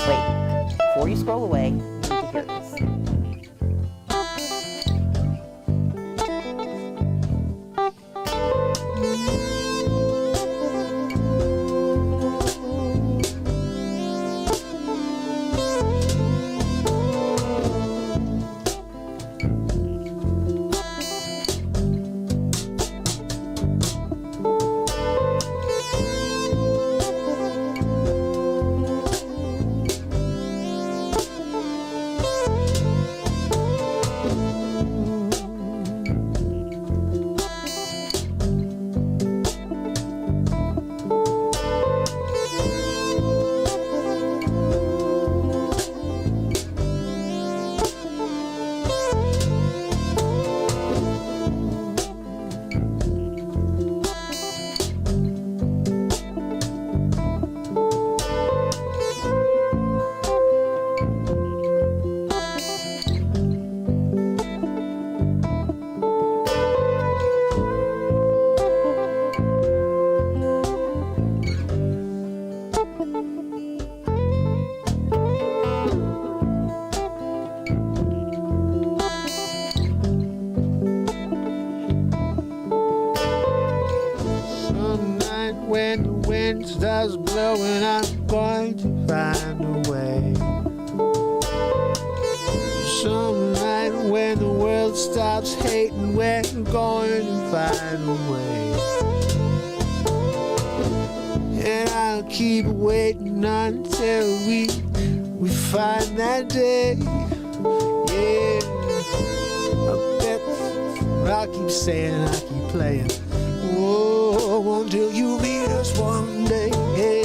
Wait, before you scroll away, you need to hear this. When the wind starts blowing, I'm going to find a way. Some night when the world stops hating, we're going to find a way. And I'll keep waiting until we find that day. Yeah, I bet I'll keep saying, I'll keep playing. Oh, until you meet us one day. Hey.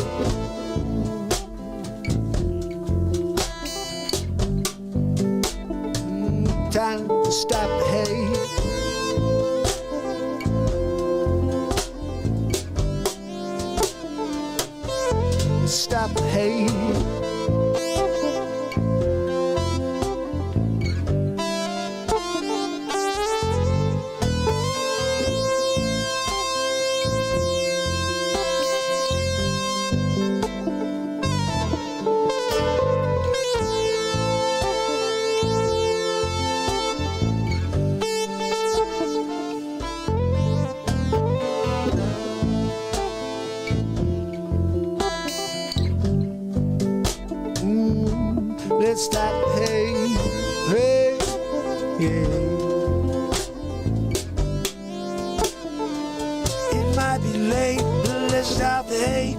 Time to stop the hate. Stop the hate. Let's stop the hate, hey, yeah. It might be late, but let's stop the hate.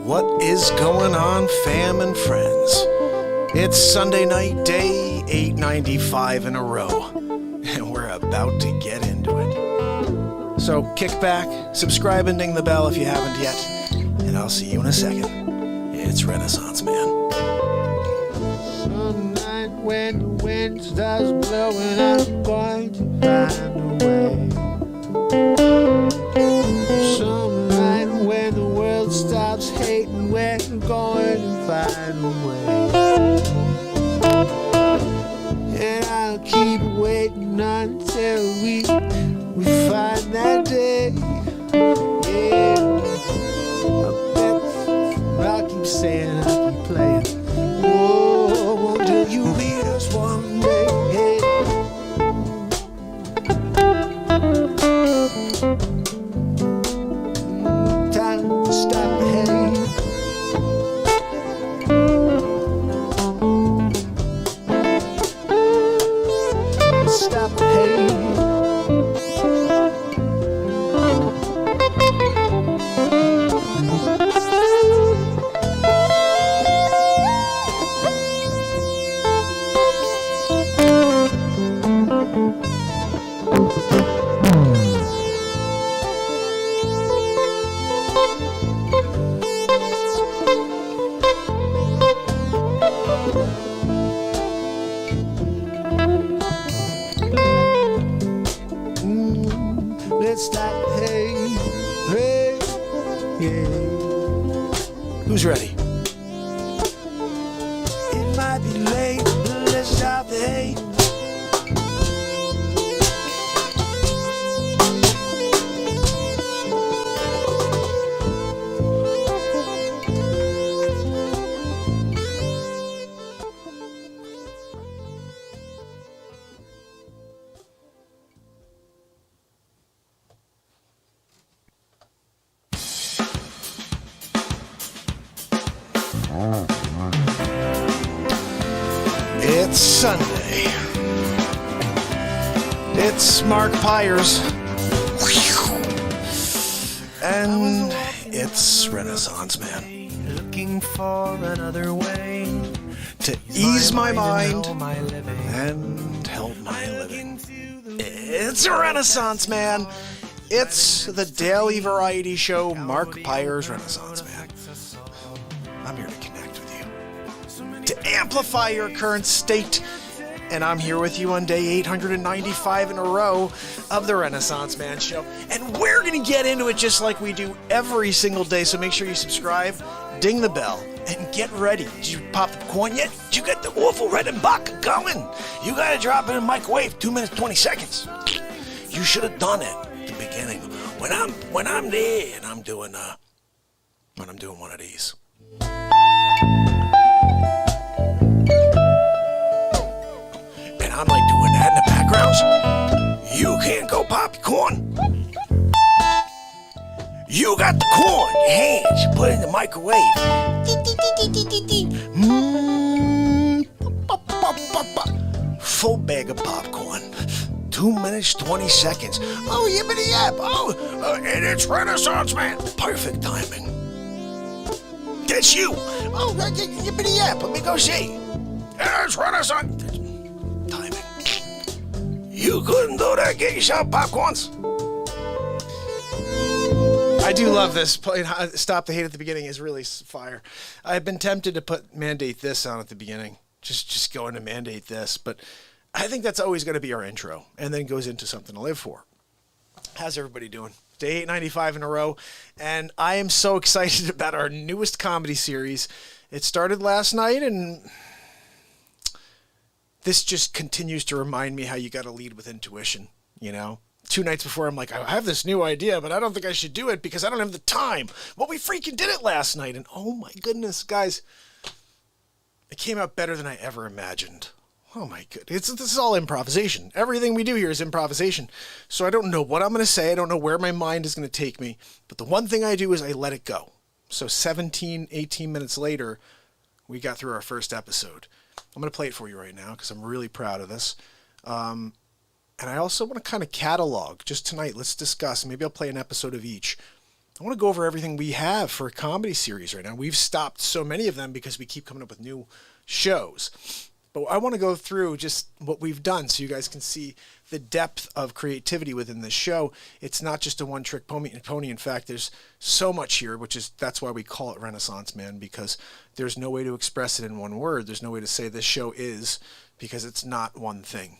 What is going on, fam and friends? It's Sunday night, day 895 in a row, and we're about to get into it. So kick back, subscribe and ding the bell if you haven't yet, and I'll see you in a second. It's Renaissance Man. Some night when the wind starts blowing, I'm going to find a way. Some night when the world stops hating, we're going to find a way. And I'll keep waiting until we find that day. Yeah, I bet I'll keep saying, I'll keep playing. Oh, won't you meet us one day? Time to stop the hate. Stop the hate. Let's stop the hate. Hey, yeah. Who's ready? It might be late, but let's stop the hate. It's Sunday. It's Mark Pyers. And it's Renaissance Man. Looking for another way To ease my mind and help my living. It's a Renaissance Man. It's the daily variety show, Mark Pyers Renaissance Man. I'm here to connect with you, to amplify your current state, and I'm here with you on day 895 in a row of the Renaissance Man Show. And we're going to get into it just like we do every single day, so make sure you subscribe, ding the bell, and get ready. Did you pop the corn yet? Did you get the waffle red and buck going? You got to drop it in the microwave, 2 minutes, 20 seconds. You should have done it at the beginning. When I'm there and I'm doing one of these. And I'm like doing that in the backgrounds. You can't go pop your corn. You got the corn in your hands. You put it in the microwave. Full bag of popcorn. 2 minutes, 20 seconds. Oh, yippity yap. Oh, and it's Renaissance Man. Perfect timing. That's you. Oh, yippity yap. Let me go see. It's Renaissance. Timing. You couldn't do that. Get yourself popcorns. I do love this. Stop the hate at the beginning is really fire. I've been tempted to put mandate this on at the beginning. Just go into mandate this, but I think that's always going to be our intro, and then goes into something to live for. How's everybody doing? Day 895 in a row, and I am so excited about our newest comedy series. It started last night, and this just continues to remind me how you got to lead with intuition, you know? 2 nights before, I'm like, I have this new idea, but I don't think I should do it because I don't have the time. Well, we freaking did it last night, and oh my goodness, guys, it came out better than I ever imagined. Oh my goodness, this is all improvisation. Everything we do here is improvisation. So I don't know what I'm going to say. I don't know where my mind is going to take me. But the one thing I do is I let it go. So 17, 18 minutes later, we got through our first episode. I'm going to play it for you right now because I'm really proud of this. And I also want to kind of catalog, just tonight, let's discuss, maybe I'll play an episode of each. I want to go over everything we have for a comedy series right now. We've stopped so many of them because we keep coming up with new shows. But I want to go through just what we've done so you guys can see the depth of creativity within this show. It's not just a one-trick pony. In fact, there's so much here, that's why we call it Renaissance Man, because there's no way to express it in one word. There's no way to say this show is, because it's not one thing.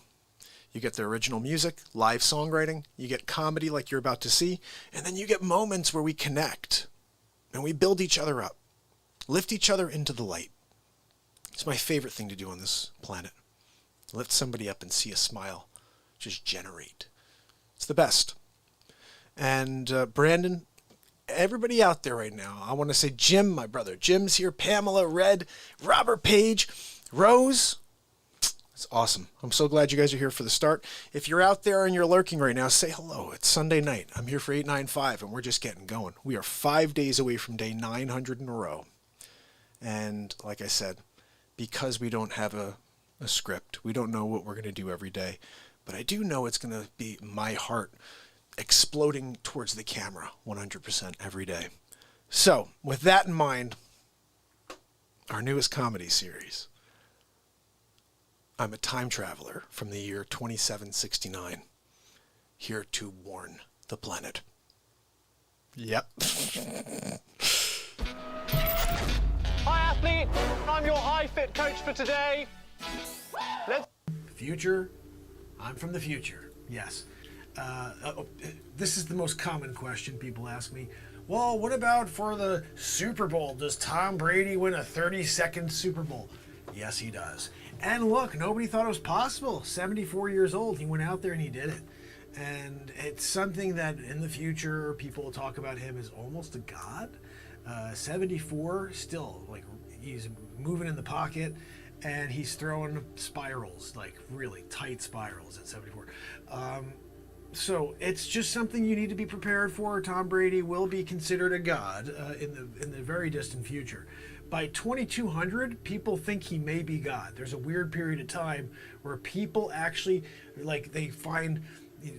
You get the original music, live songwriting, you get comedy like you're about to see, and then you get moments where we connect and we build each other up, lift each other into the light. It's my favorite thing to do on this planet. Lift somebody up and see a smile just generate. It's the best. And Brandon, everybody out there right now, I want to say Jim, my brother. Jim's here, Pamela, Red, Robert Page, Rose. It's awesome. I'm so glad you guys are here for the start. If you're out there and you're lurking right now, say hello. It's Sunday night. I'm here for 895, and we're just getting going. We are 5 days away from day 900 in a row. And like I said, because we don't have a script, we don't know what we're going to do every day. But I do know it's going to be my heart exploding towards the camera 100% every day. So, with that in mind, our newest comedy series. I'm a time traveler from the year 2769, here to warn the planet. Yep. Hi athlete, I'm your iFit coach for today. Future, I'm from the future, yes. This is the most common question people ask me. Well, what about for the Super Bowl? Does Tom Brady win a 30-second Super Bowl? Yes, he does. And look, nobody thought it was possible. 74 years old, he went out there and he did it. And it's something that in the future, people will talk about him as almost a god. 74, still, like, he's moving in the pocket, and he's throwing spirals, like really tight spirals at 74. So it's just something you need to be prepared for. Tom Brady will be considered a god in the very distant future. By 2200, people think he may be God. There's a weird period of time where people actually, like, they find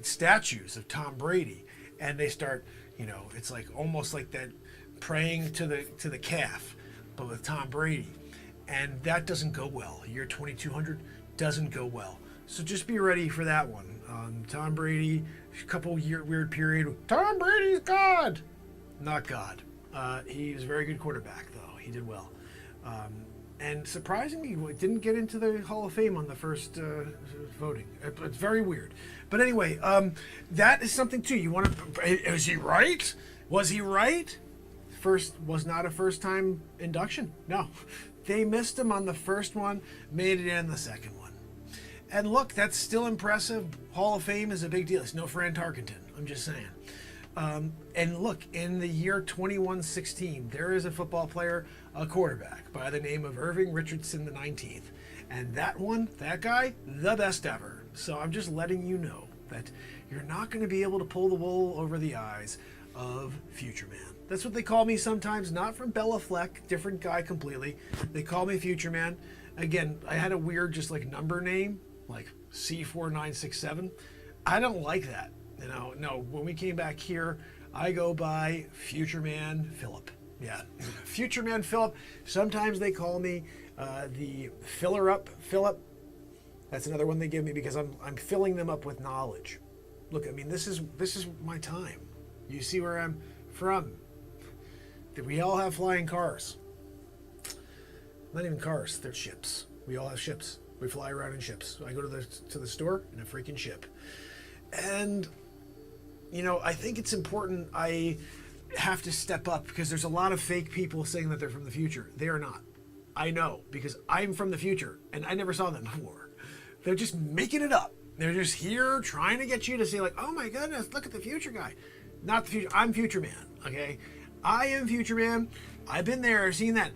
statues of Tom Brady, and they start, it's like almost like that praying to the calf, but with Tom Brady, and that doesn't go well. Year 2200 doesn't go well. So just be ready for that one. Tom Brady, a couple year weird period. Tom Brady's God, not God. He was a very good quarterback, though. He did well. And surprisingly, he didn't get into the Hall of Fame on the first voting. It's very weird. But anyway, that is something, too. You want to... Is he right? Was he right? Was not a first-time induction. No. They missed him on the first one, made it in the second one. And look, that's still impressive. Hall of Fame is a big deal. It's no Fran Tarkenton. I'm just saying. And look, in the year 2116, there is a football player, a quarterback, by the name of Irving Richardson the 19th. And that guy, the best ever. So I'm just letting you know that you're not going to be able to pull the wool over the eyes of Future Man. That's what they call me sometimes, not from Bella Fleck, different guy completely. They call me Future Man. Again, I had a weird just like number name, like C4967. I don't like that. No, when we came back here, I go by Future Man Philip. Yeah, Future Man Philip. Sometimes they call me the Filler Up Philip. That's another one they give me because I'm filling them up with knowledge. Look, I mean, this is my time. You see where I'm from. We all have flying cars. Not even cars, they're ships. We all have ships. We fly around in ships. I go to the store in a freaking ship. And I think it's important I have to step up because there's a lot of fake people saying that they're from the future. They are not. I know because I'm from the future and I never saw them before. They're just making it up. They're just here trying to get you to say like, oh my goodness, look at the future guy. Not the future. I'm Future Man, okay? I am Future Man. I've been there. I've seen that.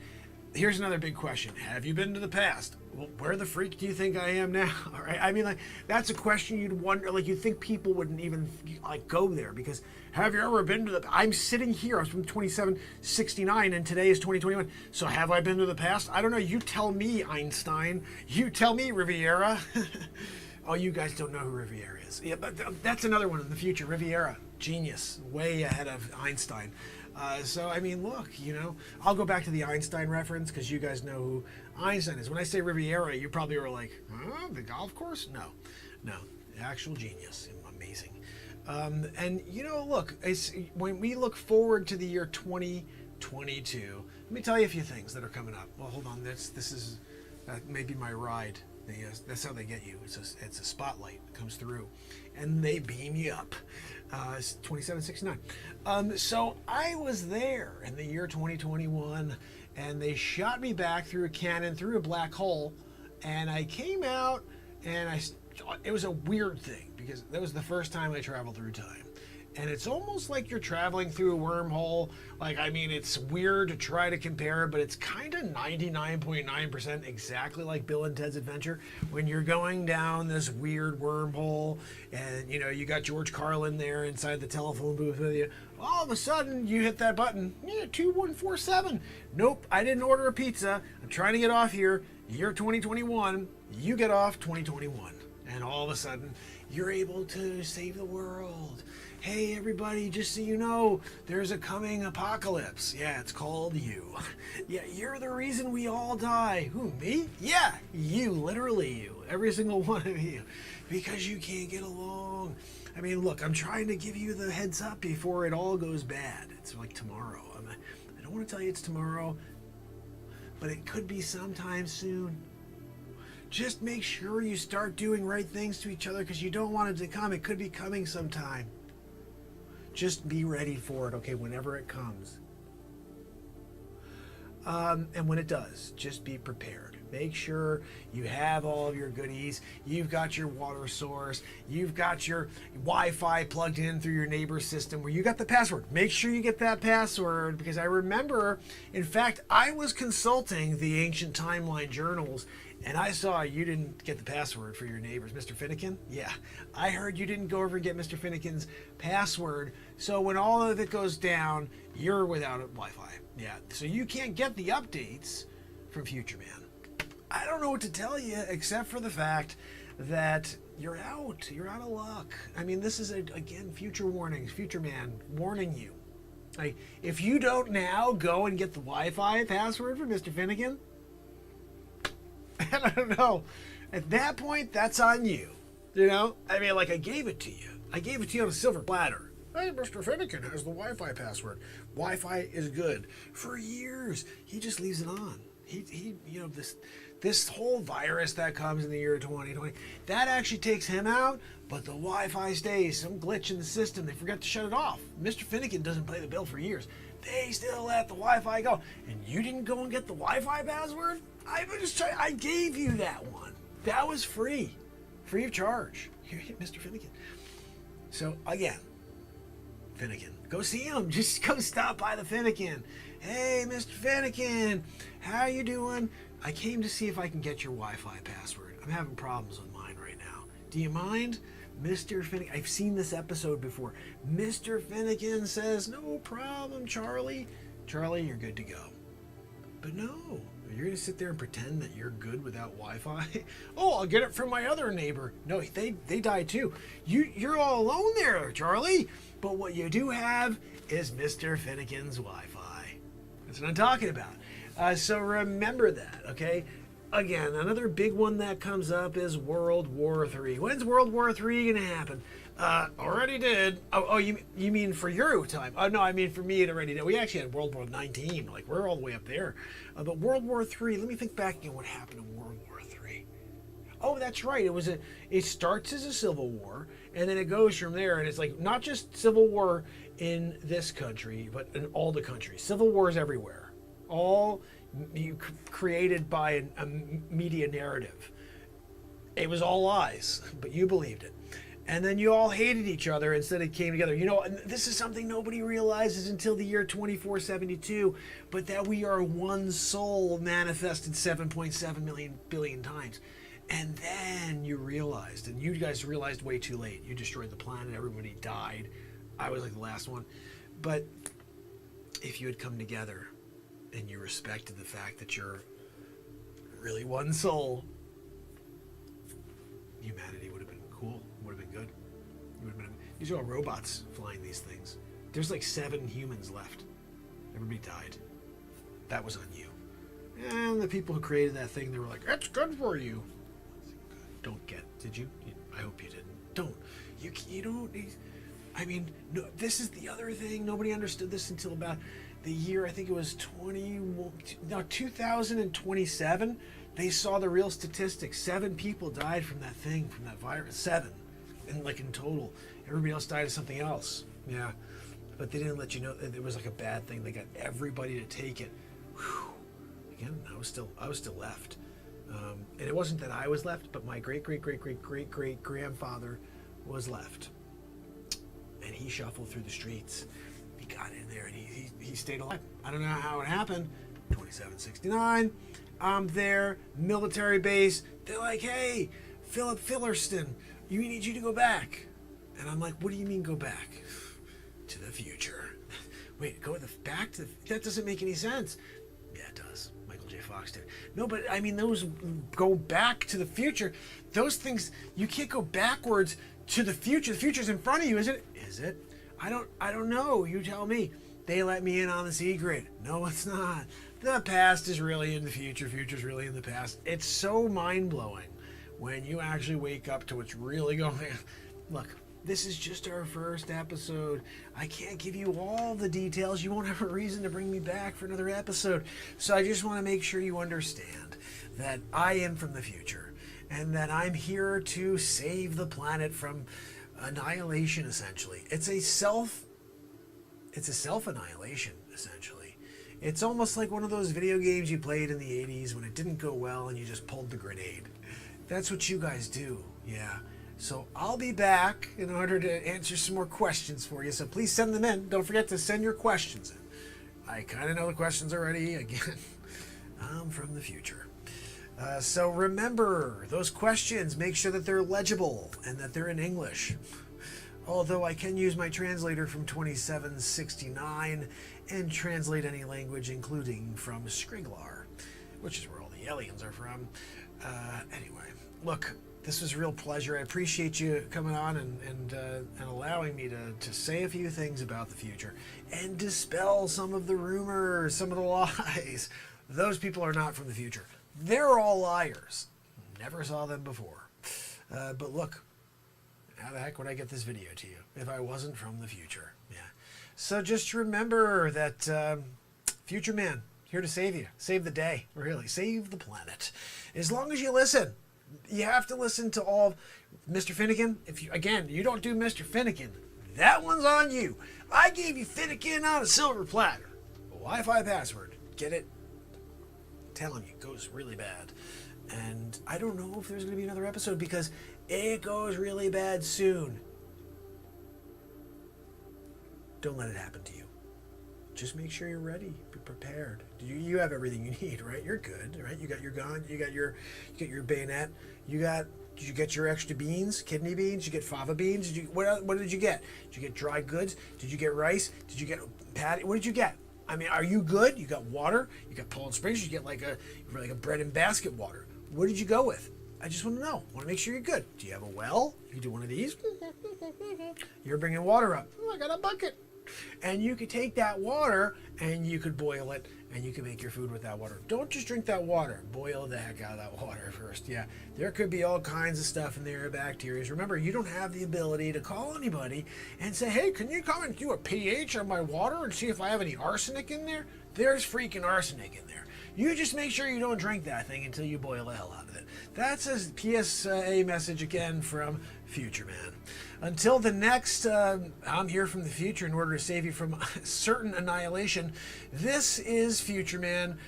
Here's another big question. Have you been to the past? Well, where the freak do you think I am now? All right. I mean, like, that's a question you'd wonder. Like, you'd think people wouldn't even, like, go there because have you ever been to the... I'm sitting here. I was from 2769, and today is 2021. So have I been to the past? I don't know. You tell me, Einstein. You tell me, Riviera. Oh, you guys don't know who Riviera is. Yeah, but that's another one in the future. Riviera. Genius. Way ahead of Einstein. So, I mean, look, I'll go back to the Einstein reference because you guys know who Einstein is. When I say Riviera, you probably were like, huh, the golf course? No, actual genius, amazing. And look, when we look forward to the year 2022, let me tell you a few things that are coming up. Well, hold on, this is maybe my ride. That's how they get you. It's a spotlight that comes through, and they beam you up. It's 2769. So I was there in the year 2021, and they shot me back through a cannon, through a black hole, and I came out, and it was a weird thing because that was the first time I traveled through time. And it's almost like you're traveling through a wormhole. It's weird to try to compare, but it's kind of 99.9% exactly like Bill and Ted's Adventure when you're going down this weird wormhole and, you got George Carlin there inside the telephone booth with you. All of a sudden, you hit that button. 2147. Nope, I didn't order a pizza. I'm trying to get off here. Year 2021. You get off 2021. And all of a sudden, you're able to save the world. Hey everybody, just so you know, there's a coming apocalypse. Yeah, it's called you. Yeah, you're the reason we all die. Who, me? Yeah, you, literally you. Every single one of you. Because you can't get along. Look, I'm trying to give you the heads up before it all goes bad. It's like tomorrow. I don't want to tell you it's tomorrow, but it could be sometime soon. Just make sure you start doing right things to each other because you don't want it to come. It could be coming sometime. Just be ready for it, okay, whenever it comes. And when it does, just be prepared. Make sure you have all of your goodies. You've got your water source. You've got your Wi-Fi plugged in through your neighbor's system where you got the password. Make sure you get that password because I remember, in fact, I was consulting the ancient timeline journals and I saw you didn't get the password for your neighbors. Mr. Finnegan? Yeah. I heard you didn't go over and get Mr. Finnegan's password. So when all of it goes down, you're without Wi-Fi. Yeah. So you can't get the updates from Future Man. I don't know what to tell you except for the fact that you're out. You're out of luck. This is, again, future warnings. Future Man warning you. If you don't now go and get the Wi-Fi password for Mr. Finnegan, I don't know. At that point, that's on you. I gave it to you. I gave it to you on a silver platter. Hey, Mr. Finnegan has the Wi-Fi password. Wi-Fi is good. For years, he just leaves it on. This whole virus that comes in the year 2020, that actually takes him out, but the Wi-Fi stays. Some glitch in the system. They forgot to shut it off. Mr. Finnegan doesn't pay the bill for years. They still let the Wi-Fi go. And you didn't go and get the Wi-Fi password? I gave you that one. That was free. Free of charge. Here, Mr. Finnegan. So, again, Finnegan. Go see him. Just go stop by the Finnegan. Hey, Mr. Finnegan. How you doing? I came to see if I can get your Wi-Fi password. I'm having problems with mine right now. Do you mind? Mr. Finnegan. I've seen this episode before. Mr. Finnegan says, no problem, Charlie. Charlie, you're good to go. But no. You're going to sit there and pretend that you're good without Wi-Fi? Oh, I'll get it from my other neighbor. No, they died too. You're all alone there, Charlie. But what you do have is Mr. Finnegan's Wi-Fi. That's what I'm talking about. So remember that, okay? Again, another big one that comes up is World War III. When's World War III going to happen? Already did. Oh, you mean for your time? Oh, no, I mean for me it already did. We actually had World War 19. We're all the way up there. But World War III, let me think back again what happened in World War III. Oh, that's right. It starts as a civil war, and then it goes from there, and it's not just civil war in this country, but in all the countries. Civil wars everywhere. All created by a media narrative. It was all lies, but you believed it. And then you all hated each other instead it came together. And this is something nobody realizes until the year 2472, but that we are one soul manifested 7.7 billion times. And then you realized, and you guys realized way too late. You destroyed the planet, everybody died. I was the last one. But if you had come together and you respected the fact that you're really one soul, humanity would have been cool. Would have been good. These are all robots flying these things. There's 7 humans left. Everybody died. That was on you. And the people who created that thing, they were like, "It's good for you." Don't get? Did you? I hope you didn't. Don't. You don't. I mean, no. This is the other thing. Nobody understood this until about the year. I think it was 2027. They saw the real statistics. 7 people died from that thing, from that virus. 7, and like in total, everybody else died of something else. Yeah, but they didn't let you know that it was like a bad thing. They got everybody to take it. Whew. Again, I was still left, and it wasn't that I was left, but my great grandfather was left, and he shuffled through the streets. He got in there, and he stayed alive. I don't know how it happened. 2769. I'm there, military base. They're like, "Hey, Philip Fillerston, we need you to go back." And I'm like, "What do you mean go back?" "To the future." Wait, go back to that doesn't make any sense. Yeah, it does. Michael J. Fox did. No, but I mean, those go back to the future. Those things, you can't go backwards to the future. The future's in front of you, isn't it? Is it? I don't know. You tell me. They let me in on the secret. No, it's not. The past is really in the future. Future's really in the past. It's so mind-blowing when you actually wake up to what's really going on. Look, this is just our first episode. I can't give you all the details. You won't have a reason to bring me back for another episode. So I just want to make sure you understand that I am from the future and that I'm here to save the planet from annihilation, essentially. It's a self-annihilation, essentially. It's almost like one of those video games you played in the 80s when it didn't go well and you just pulled the grenade. That's what you guys do, yeah. So I'll be back in order to answer some more questions for you, so please send them in. Don't forget to send your questions in. I kind of know the questions already. Again, I'm from the future. So remember, those questions, make sure that they're legible and that they're in English. Although I can use my translator from 2769 and translate any language, including from Skriglar, which is where all the aliens are from. Anyway, look, this was a real pleasure. I appreciate you coming on and allowing me to say a few things about the future and dispel some of the rumors, some of the lies. Those people are not from the future. They're all liars. Never saw them before. But look, how the heck would I get this video to you if I wasn't from the future? Yeah. So just remember that Future Man, here to save you. Save the day, really. Save the planet. As long as you listen. You have to listen to all Mr. Finnegan. If you don't do Mr. Finnegan, that one's on you. I gave you Finnegan on a silver platter. A Wi-Fi password. Get it? I'm telling you, it goes really bad. And I don't know if there's going to be another episode because it goes really bad soon. Don't let it happen to you. Just make sure you're ready. Be prepared. You have everything you need, right? You're good, right? You got your gun. You got your bayonet. Did you get your extra beans, kidney beans? Did you get fava beans? What did you get? Did you get dry goods? Did you get rice? Did you get patty? What did you get? I mean, are you good? You got water. You got Poland Springs. You get like a bread and basket water. What did you go with? I just want to know. I want to make sure you're good. Do you have a well? You do one of these. You're bringing water up. Oh, I got a bucket. And you could take that water and you could boil it and you can make your food with that water. Don't just drink that water. Boil the heck out of that water first. Yeah, there could be all kinds of stuff in there, bacteria. Remember, you don't have the ability to call anybody and say, "Hey, can you come and do a pH on my water and see if I have any arsenic in there?" There's freaking arsenic in there. You just make sure you don't drink that thing until you boil the hell out of it. That's a PSA message again from Future Man. Until the next, I'm here from the future in order to save you from certain annihilation. This is Future Man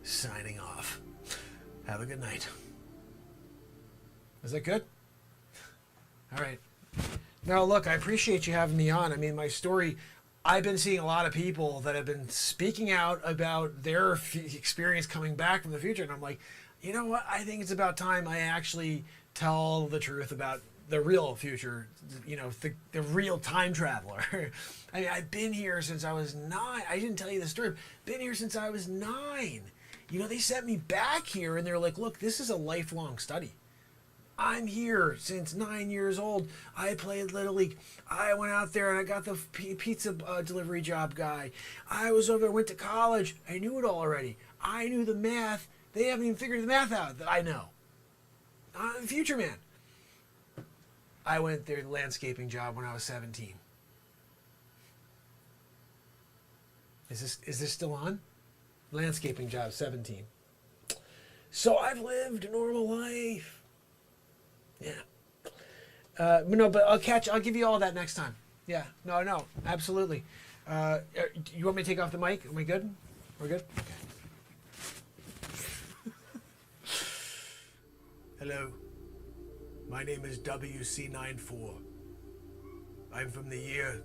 signing off. Have a good night. Is that good? All right. Now, look, I appreciate you having me on. I mean, my story, I've been seeing a lot of people that have been speaking out about their experience coming back from the future. And I'm like, you know what? I think it's about time I actually tell the truth about the real future, you know, the real time traveler. I mean, I've been here since I was 9. I didn't tell you the story. Been here since I was 9. You know, they sent me back here and they're like, look, this is a lifelong study. I'm here since 9 years old. I played Little League. I went out there and I got the pizza delivery job guy. I was over there, went to college. I knew it all already. I knew the math. They haven't even figured the math out that I know. Future man. I went their landscaping job when I was 17. Is this still on? Landscaping job, 17. So I've lived a normal life. Yeah. But I'll give you all that next time. Yeah. No, absolutely. You want me to take off the mic? Are we good? We're good? Okay. Hello. My name is WC94. I'm from the year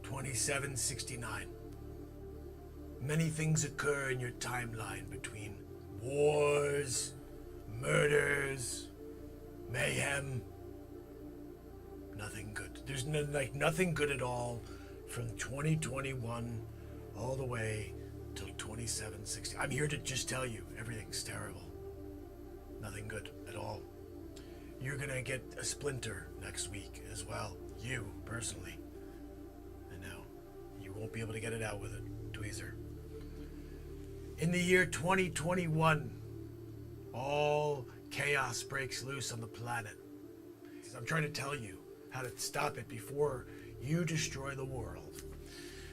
2769. Many things occur in your timeline between wars, murders, mayhem. Nothing good. There's nothing good at all from 2021 all the way till 2760. I'm here to just tell you everything's terrible. Nothing good at all. You're gonna get a splinter next week as well. You, personally. I know. You won't be able to get it out with a tweezer. In the year 2021, all chaos breaks loose on the planet. I'm trying to tell you how to stop it before you destroy the world.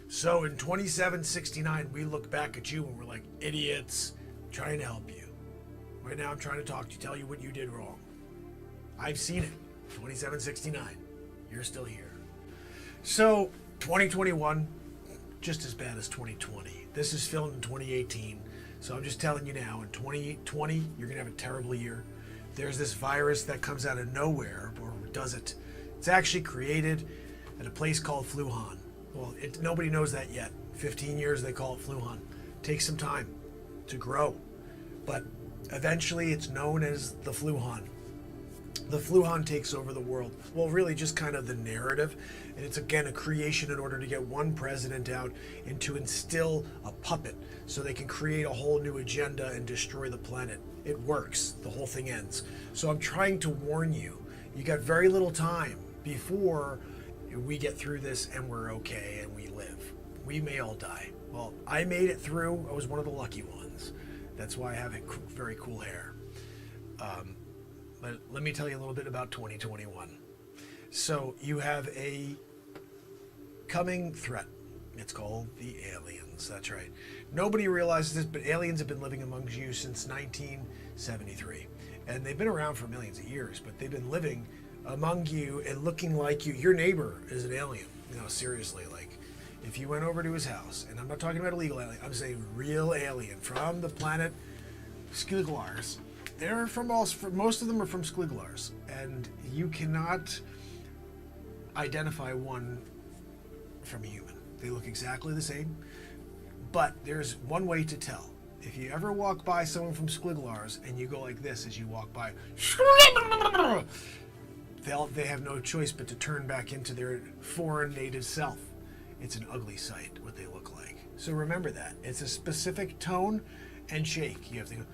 So in 2769, we look back at you and we're like idiots trying to help you. Right now I'm trying to talk to you, tell you what you did wrong. I've seen it. 2769. You're still here. So 2021, just as bad as 2020. This is filmed in 2018. So I'm just telling you now, in 2020, you're gonna have a terrible year. There's this virus that comes out of nowhere, or does it? It's actually created at a place called Fluhan. Well, nobody knows that yet. 15 years they call it Fluhan. Takes some time to grow, but eventually it's known as the Fluhan. The Fluhan takes over the world. Well, really just kind of the narrative, and it's again a creation in order to get one president out and to instill a puppet so they can create a whole new agenda and destroy the planet. It works. The whole thing ends. So I'm trying to warn you. You got very little time before we get through this and we're okay and we live. We may all die. Well, I made it through. I was one of the lucky ones. That's why I have very cool hair. But let me tell you a little bit about 2021. So you have a coming threat. It's called the aliens. That's right. Nobody realizes this, but aliens have been living amongst you since 1973. And they've been around for millions of years, but they've been living among you and looking like you. Your neighbor is an alien. Seriously, like if you went over to his house, and I'm not talking about illegal alien, I'm saying real alien from the planet Squiglars. They're most of them are from Squiglars, and you cannot identify one from a human. They look exactly the same, but there's one way to tell. If you ever walk by someone from Squiglars and you go like this as you walk by, they have no choice but to turn back into their foreign native self. It's an ugly sight what they look like. So remember that. It's a specific tone and shake. You have to go.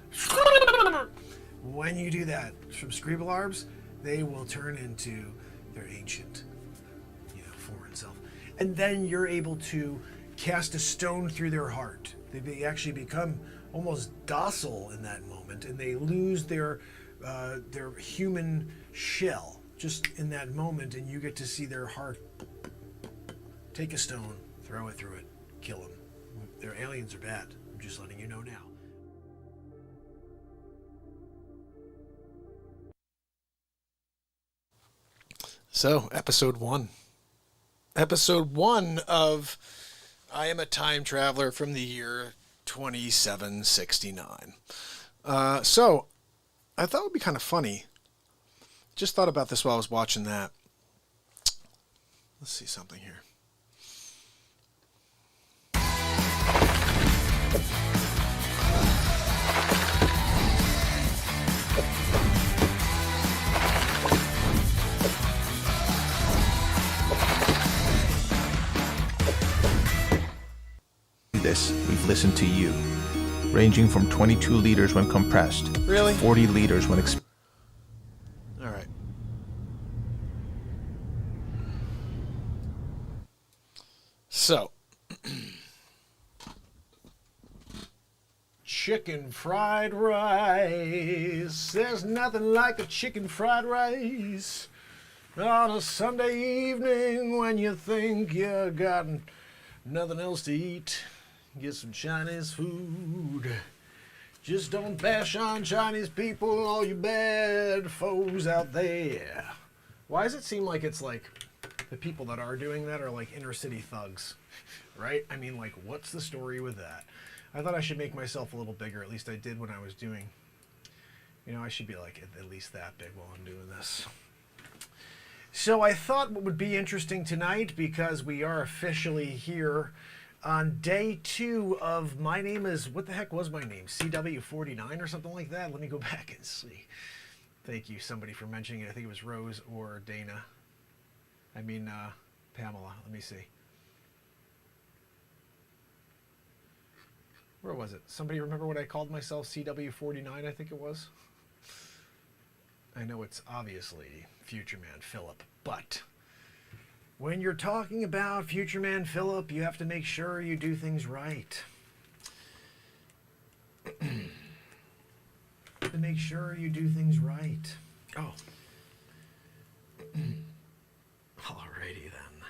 When you do that from Scribblarbs, they will turn into their ancient, foreign self. And then you're able to cast a stone through their heart. They actually become almost docile in that moment, and they lose their human shell just in that moment, and you get to see their heart. Take a stone, throw it through it, kill them. Their aliens are bad. I'm just letting you know now. So, episode 1. Episode 1 of I Am a Time Traveler from the year 2769. So, I thought it would be kind of funny. Just thought about this while I was watching that. Let's see something here. This, we've listened to you, ranging from 22 liters when compressed, Really? 40 liters when All right. So, chicken fried rice. There's nothing like a chicken fried rice on a Sunday evening when you think you got nothing else to eat. Get some Chinese food. Just don't bash on Chinese people, all you bad foes out there. Why does it seem like it's like the people that are doing that are like inner city thugs, right? I mean, like, what's the story with that? I thought I should make myself a little bigger. At least I did when I was doing, you know, I should be like at least that big while I'm doing this. So I thought what would be interesting tonight, because we are officially here on day 2 of my name is, what the heck was my name? CW49 or something like that? Let me go back and see. Thank you, somebody, for mentioning it. I think it was Rose or Dana. I mean, Pamela. Let me see. Where was it? Somebody remember what I called myself? CW49, I think it was. I know it's obviously Future Man Philip, but when you're talking about Future Man Philip, you have to make sure you do things right. To make sure you do things right. Oh. Alrighty then.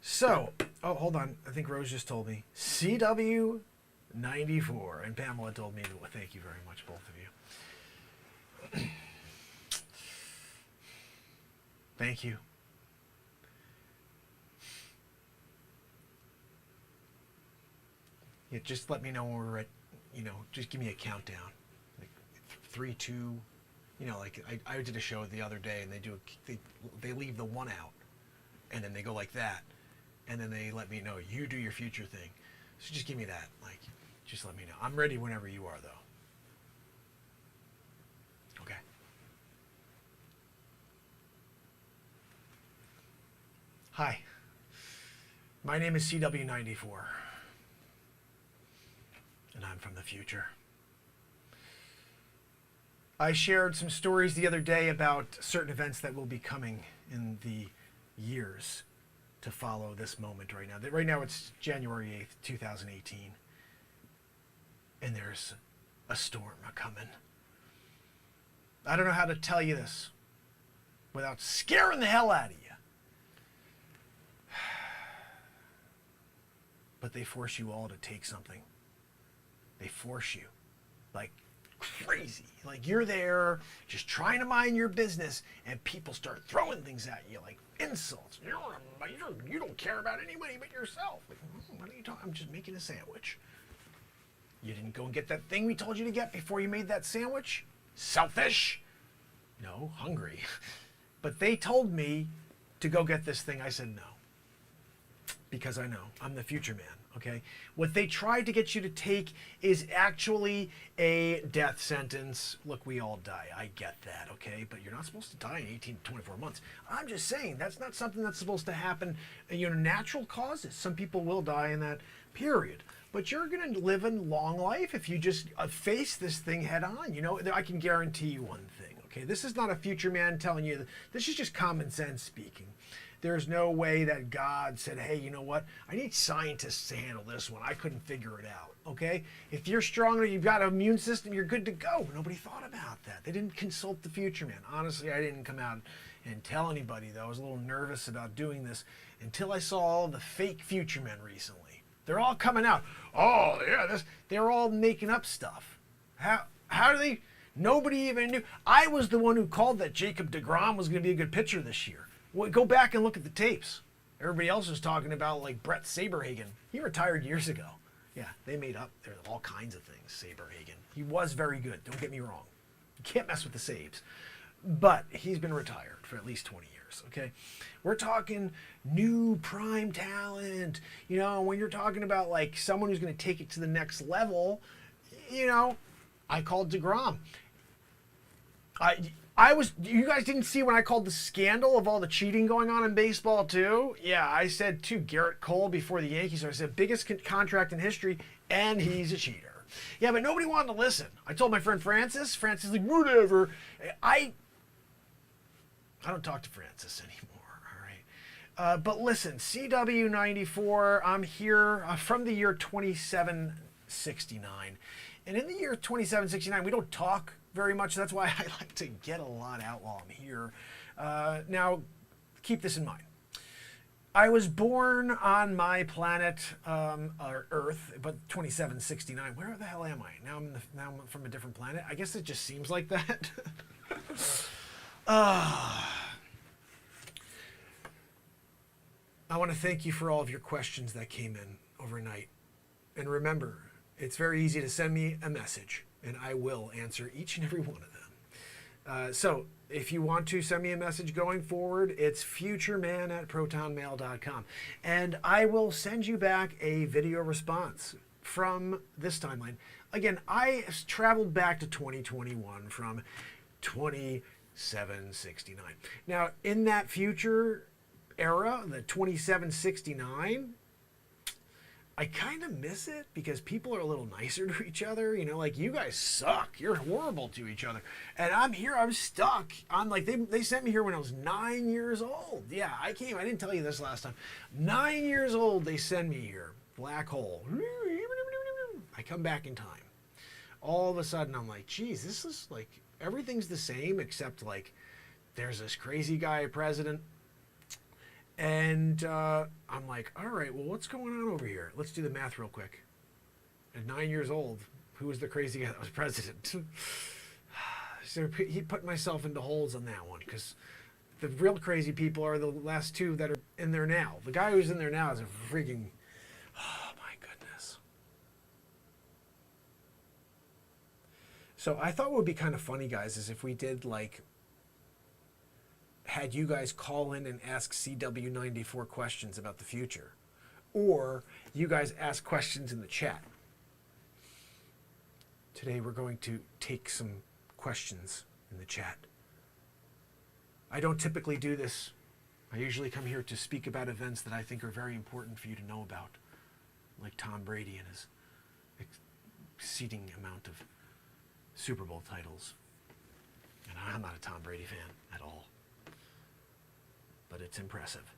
So, oh, hold on. I think Rose just told me. CW94. And Pamela told me, well, thank you very much, both of you. Thank you. Yeah, just let me know when we're at, you know, just give me a countdown. Like 3, 2, you know, like I did a show the other day and they leave the 1 out and then they go like that and then they let me know, you do your future thing. So just give me that, like, just let me know. I'm ready whenever you are, though. Okay. Hi. My name is CW94. And I'm from the future. I shared some stories the other day about certain events that will be coming in the years to follow this moment right now. Right now it's January 8th, 2018. And there's a storm a-coming. I don't know how to tell you this without scaring the hell out of you. But they force you all to take something. They force you like crazy. Like you're there just trying to mind your business and people start throwing things at you like insults. You don't care about anybody but yourself. Like, what are you talking? I'm just making a sandwich. You didn't go and get that thing we told you to get before you made that sandwich? Selfish? No, hungry. But they told me to go get this thing. I said no. Because I know. I'm the future man. Okay, what they tried to get you to take is actually a death sentence. Look, we all die. I get that, okay? But you're not supposed to die in 18 to 24 months. I'm just saying that's not something that's supposed to happen, you know, natural causes. Some people will die in that period. But you're going to live a long life if you just face this thing head on. You know, I can guarantee you one thing, okay? This is not a future man telling you. This is just common sense speaking. There's no way that God said, hey, you know what? I need scientists to handle this one. I couldn't figure it out, okay? If you're stronger, you've got an immune system, you're good to go. Nobody thought about that. They didn't consult the future man. Honestly, I didn't come out and tell anybody, though. I was a little nervous about doing this until I saw all the fake future men recently. They're all coming out. Oh, yeah, they're all making up stuff. How do they? Nobody even knew. I was the one who called that Jacob deGrom was going to be a good pitcher this year. Well, go back and look at the tapes. Everybody else was talking about like Brett Saberhagen. He retired years ago. Yeah, they made up. There's all kinds of things. Saberhagen. He was very good. Don't get me wrong. You can't mess with the Sabes. But he's been retired for at least 20 years. Okay, we're talking new prime talent. You know, when you're talking about like someone who's going to take it to the next level, you know, I called deGrom. You guys didn't see when I called the scandal of all the cheating going on in baseball too? Yeah, I said too, Garrett Cole before the Yankees. I said biggest contract in history, and he's a cheater. Yeah, but nobody wanted to listen. I told my friend Francis. Francis is like, whatever. I don't talk to Francis anymore, all right? But listen, CW94, I'm here from the year 2769. And in the year 2769, we don't talk very much. That's why I like to get a lot out while I'm here. Now, keep this in mind. I was born on my planet, Earth, but 2769. Where the hell am I? Now I'm from a different planet. I guess it just seems like that. I want to thank you for all of your questions that came in overnight. And remember, it's very easy to send me a message, and I will answer each and every one of them. So if you want to send me a message going forward, it's futureman@protonmail.com. And I will send you back a video response from this timeline. Again, I traveled back to 2021 from 2769. Now, in that future era, the 2769, I kind of miss it because people are a little nicer to each other. You know, like, you guys suck. You're horrible to each other. And I'm here, I'm stuck. I'm like, they sent me here when I was 9 years old. Yeah, I came. I didn't tell you this last time. 9 years old, they send me here. Black hole. I come back in time. All of a sudden, I'm like, geez, this is like, everything's the same except, like, there's this crazy guy president. And I'm like, all right, well, what's going on over here? Let's do the math real quick. At 9 years old, who was the crazy guy that was president? So he put myself into holes on that one, because the real crazy people are the last two that are in there now. The guy who's in there now is a freaking, oh my goodness. So I thought what would be kind of funny, guys, is if we did, like, had you guys call in and ask CW94 questions about the future, or you guys ask questions in the chat. Today we're going to take some questions in the chat. I don't typically do this. I usually come here to speak about events that I think are very important for you to know about, like Tom Brady and his exceeding amount of Super Bowl titles. And I'm not a Tom Brady fan at all, but it's impressive.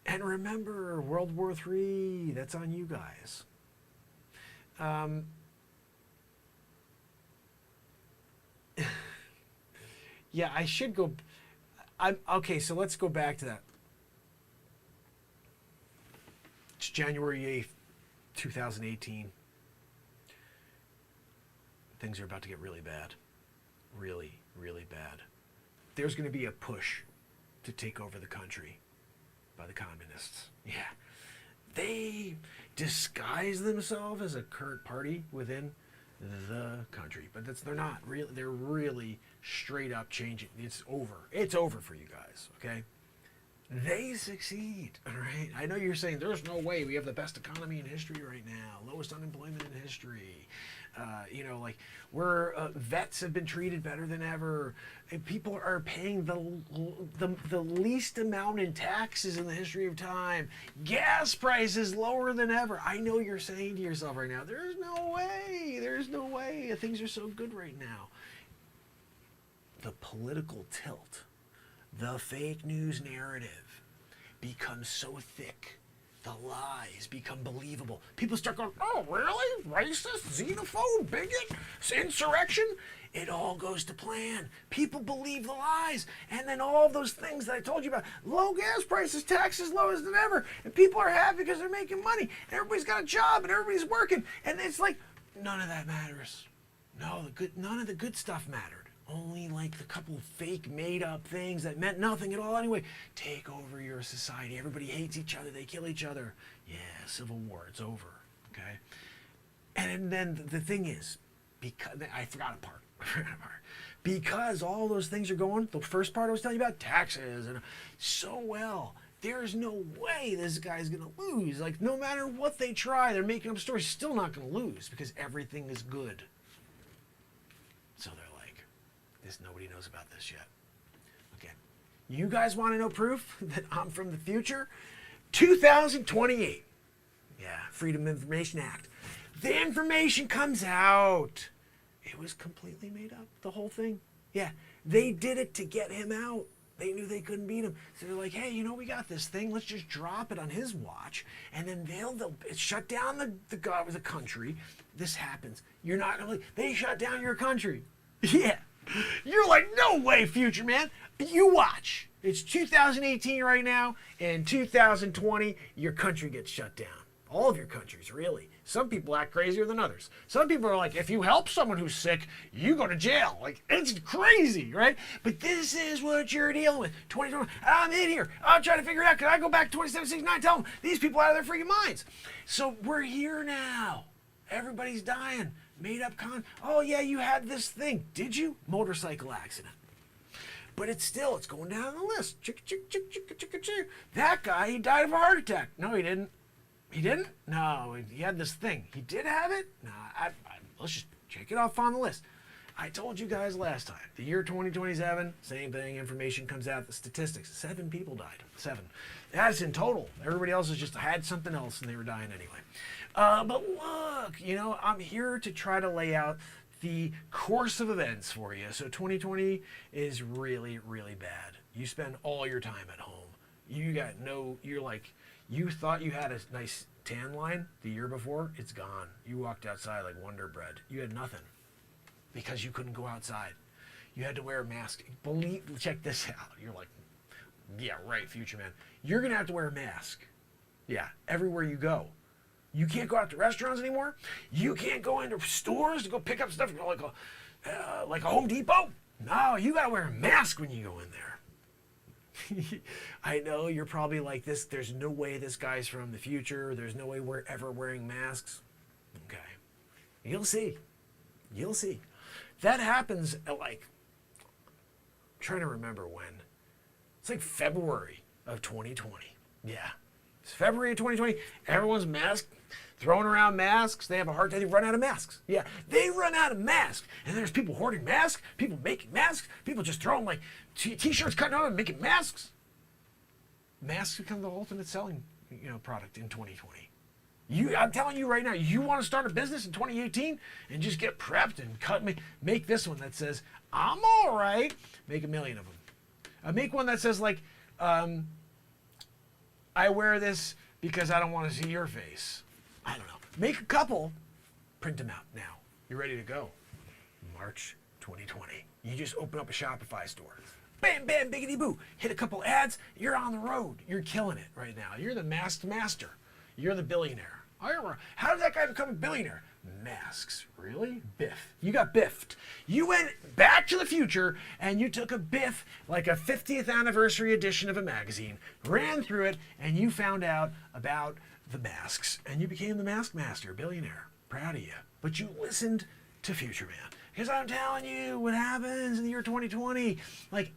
And remember, World War III, that's on you guys. Yeah, I should go. Okay, so let's go back to that. It's January 8th, 2018. Things are about to get really bad. Really, really bad. There's going to be a push to take over the country by the communists. Yeah. They disguise themselves as a current party within the country, but they're not really. They're really straight up changing. It's over. It's over for you guys, okay? They succeed, all right? I know you're saying there's no way. We have the best economy in history right now, lowest unemployment in history. You know, like, we're vets have been treated better than ever. And people are paying the least amount in taxes in the history of time. Gas prices lower than ever. I know you're saying to yourself right now, there's no way. There's no way. Things are so good right now. The political tilt, the fake news narrative becomes so thick. The lies become believable. People start going, oh, really? Racist, xenophobe, bigot, insurrection? It all goes to plan. People believe the lies. And then all those things that I told you about, low gas prices, taxes lowest than ever, and people are happy because they're making money, and everybody's got a job, and everybody's working. And it's like, none of that matters. No, none of the good stuff mattered. Only like the couple of fake made-up things that meant nothing at all anyway. Take over your society. Everybody hates each other. They kill each other. Yeah, Civil War. It's over. Okay? And then the thing is, because I forgot a part. Because all those things are going, the first part I was telling you about, taxes, and so well, there's no way this guy's going to lose. Like, no matter what they try, they're making up stories, still not going to lose because everything is good. So they're like, nobody knows about this yet. Okay. You guys want to know proof that I'm from the future? 2028. Yeah, Freedom of Information Act. The information comes out. It was completely made up, the whole thing. Yeah, they did it to get him out. they knew they couldn't beat him. So they're like, hey, we got this thing. Let's just drop it on his watch, and then they'll shut down the country. This happens. You're not gonna. They shut down your country. Yeah. You're like, no way, future man. You watch. It's 2018 right now. In 2020, your country gets shut down. All of your countries, really. Some people act crazier than others. Some people are like, if you help someone who's sick, you go to jail. Like, it's crazy, right? But this is what you're dealing with. 2020, I'm in here. I'm trying to figure it out. Can I go back to 2769? Tell them these people out of their freaking minds. So we're here now. Everybody's dying. Made up oh yeah, you had this thing. Did you? Motorcycle accident. But it's going down the list. That guy, he died of a heart attack. No, he didn't. He didn't? No, he had this thing. He did have it? No, let's just check it off on the list. I told you guys last time, the year 2027, same thing, information comes out, the statistics, 7 people died, 7. That's in total. Everybody else has just had something else and they were dying anyway. But look, I'm here to try to lay out the course of events for you. So 2020 is really, really bad. You spend all your time at home. You thought you had a nice tan line the year before, it's gone. You walked outside like Wonder Bread. You had nothing because you couldn't go outside. You had to wear a mask. Check this out. You're like, yeah, right, future man. You're going to have to wear a mask. Yeah, everywhere you go. You can't go out to restaurants anymore. You can't go into stores to go pick up stuff like a Home Depot. No, you got to wear a mask when you go in there. I know you're probably like this. There's no way this guy's from the future. There's no way we're ever wearing masks. Okay. You'll see. You'll see. That happens at I'm trying to remember when. It's like February of 2020. Yeah. It's February of 2020. Everyone's masked, throwing around masks. They have a hard time. They run out of masks. Yeah. They run out of masks. And there's people hoarding masks, people making masks, people just throwing t-shirts cutting out and making masks. Masks become the ultimate selling, product in 2020. I'm telling you right now, you want to start a business in 2018 and just get prepped and make this one that says, I'm all right. Make 1 million of them. Make one that says I wear this because I don't want to see your face. I don't know. Make a couple, print them out now. You're ready to go. March 2020. You just open up a Shopify store. Bam, bam, biggity boo. Hit a couple ads. You're on the road. You're killing it right now. You're the masked master. You're the billionaire. How did that guy become a billionaire? Masks. Really? Biff. You got biffed. You went back to the future and you took a biff, like a 50th anniversary edition of a magazine, ran through it, and you found out about the masks. And you became the mask master, billionaire. Proud of you. But you listened to Future Man. Because I'm telling you what happens in the year 2020.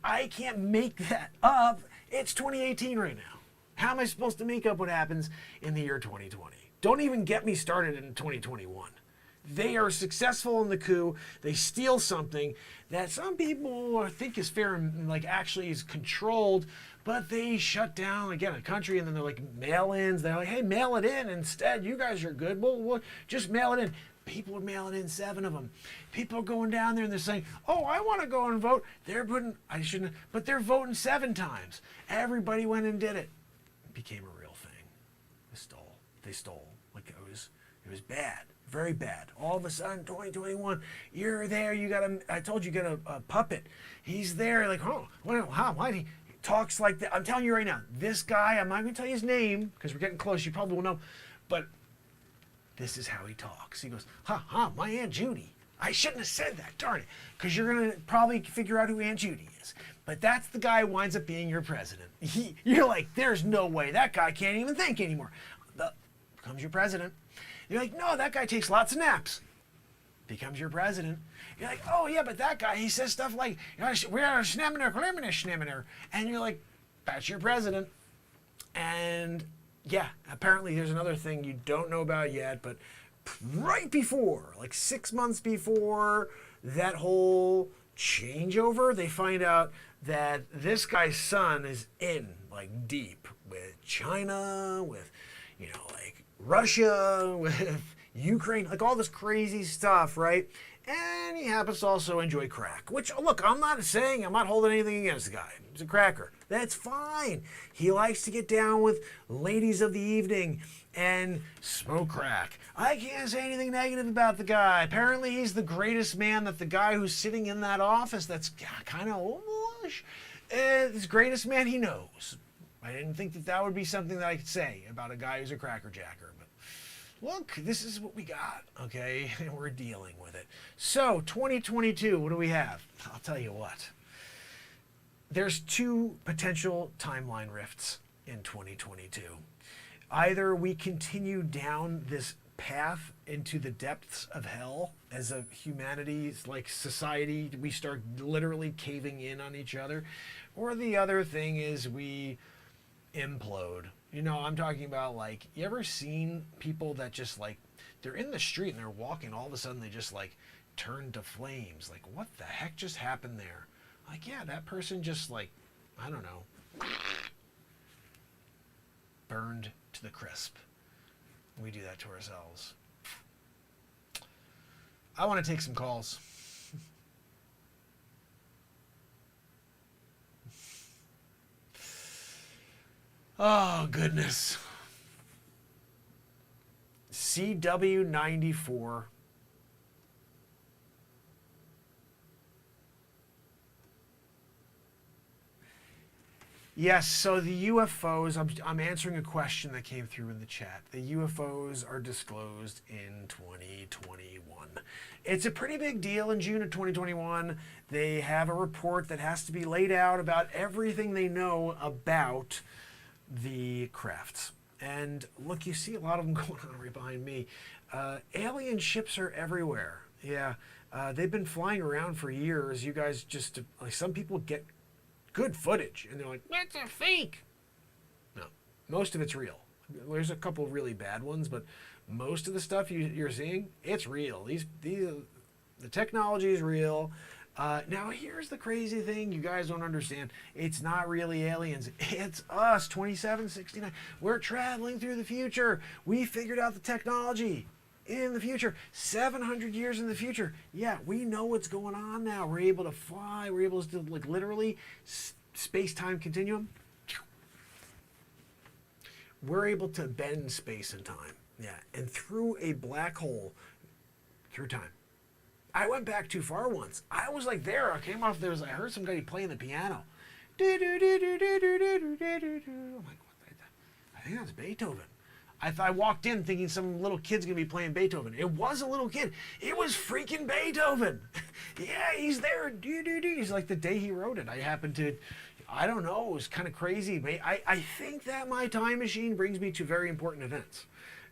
I can't make that up. It's 2018 right now. How am I supposed to make up what happens in the year 2020? Don't even get me started in 2021. They are successful in the coup. They steal something that some people think is fair and actually is controlled, but they shut down, again, a country, and then they're like mail-ins. They're like, hey, mail it in instead. You guys are good. Well, just mail it in. People are mailing in 7 of them. People are going down there and they're saying, oh, I want to go and vote. But they're voting 7 times. Everybody went and did it. It became a real thing. They stole. It was bad. Very bad. All of a sudden, 2021, you're there. I told you, got a puppet. He's there. Why he talks like that? I'm telling you right now, this guy, I'm not going to tell you his name because we're getting close. You probably won't know. But this is how he talks. He goes, my Aunt Judy. I shouldn't have said that, darn it. Because you're going to probably figure out who Aunt Judy is. But that's the guy who winds up being your president. You're like, there's no way. That guy can't even think anymore. Becomes your president. You're like, no, that guy takes lots of naps. Becomes your president. You're like, oh yeah, but that guy, he says stuff like, we are schnaminer. And you're like, that's your president. And yeah, apparently there's another thing you don't know about yet, but right before, 6 months before that whole changeover, they find out that this guy's son is in deep with China, with Russia, with Ukraine, all this crazy stuff, right? And he happens to also enjoy crack, which, look, I'm not holding anything against the guy. He's a cracker. That's fine. He likes to get down with ladies of the evening and smoke crack. I can't say anything negative about the guy. Apparently, he's the greatest man that the guy who's sitting in that office that's kind of ovalish is the greatest man he knows. I didn't think that would be something that I could say about a guy who's a crackerjacker. But look, this is what we got, okay? And we're dealing with it. So, 2022, what do we have? I'll tell you what. There's two potential timeline rifts in 2022. Either we continue down this path into the depths of hell as a humanity, like society, we start literally caving in on each other, or the other thing is we implode. You know, I'm talking about, like, you ever seen people that just, like, they're in the street and they're walking, all of a sudden they just, like, turn to flames. Like, what the heck just happened there? Like, yeah, that person just, like, I don't know, burned to the crisp. We do that to ourselves. I want to take some calls. Oh, goodness. CW94. Yes, so the UFOs, I'm answering a question that came through in the chat. The UFOs are disclosed in 2021. It's a pretty big deal in June of 2021. They have a report that has to be laid out about everything they know about the crafts. And look, you see a lot of them going on right behind me. Alien ships are everywhere. Yeah, they've been flying around for years. You guys just, like, some people get good footage and they're like, that's a fake. No, most of it's real. There's a couple of really bad ones, but most of the stuff you're seeing, it's real. The technology is real. Now here's the crazy thing you guys don't understand. It's not really aliens. It's us, 2769. We're traveling through the future. We figured out the technology in the future, 700 years in the future. Yeah, we know what's going on now. We're able to fly. We're able to, like, literally space-time continuum. We're able to bend space and time. Yeah, and through a black hole, through time. I went back too far once. I was like there. I came off there. I heard some guy playing the piano. I'm like, what? I think that's Beethoven. I walked in thinking some little kid's gonna be playing Beethoven. It was a little kid. It was freaking Beethoven. Yeah, he's there. He's like the day he wrote it. I don't know. It was kind of crazy. I think that my time machine brings me to very important events.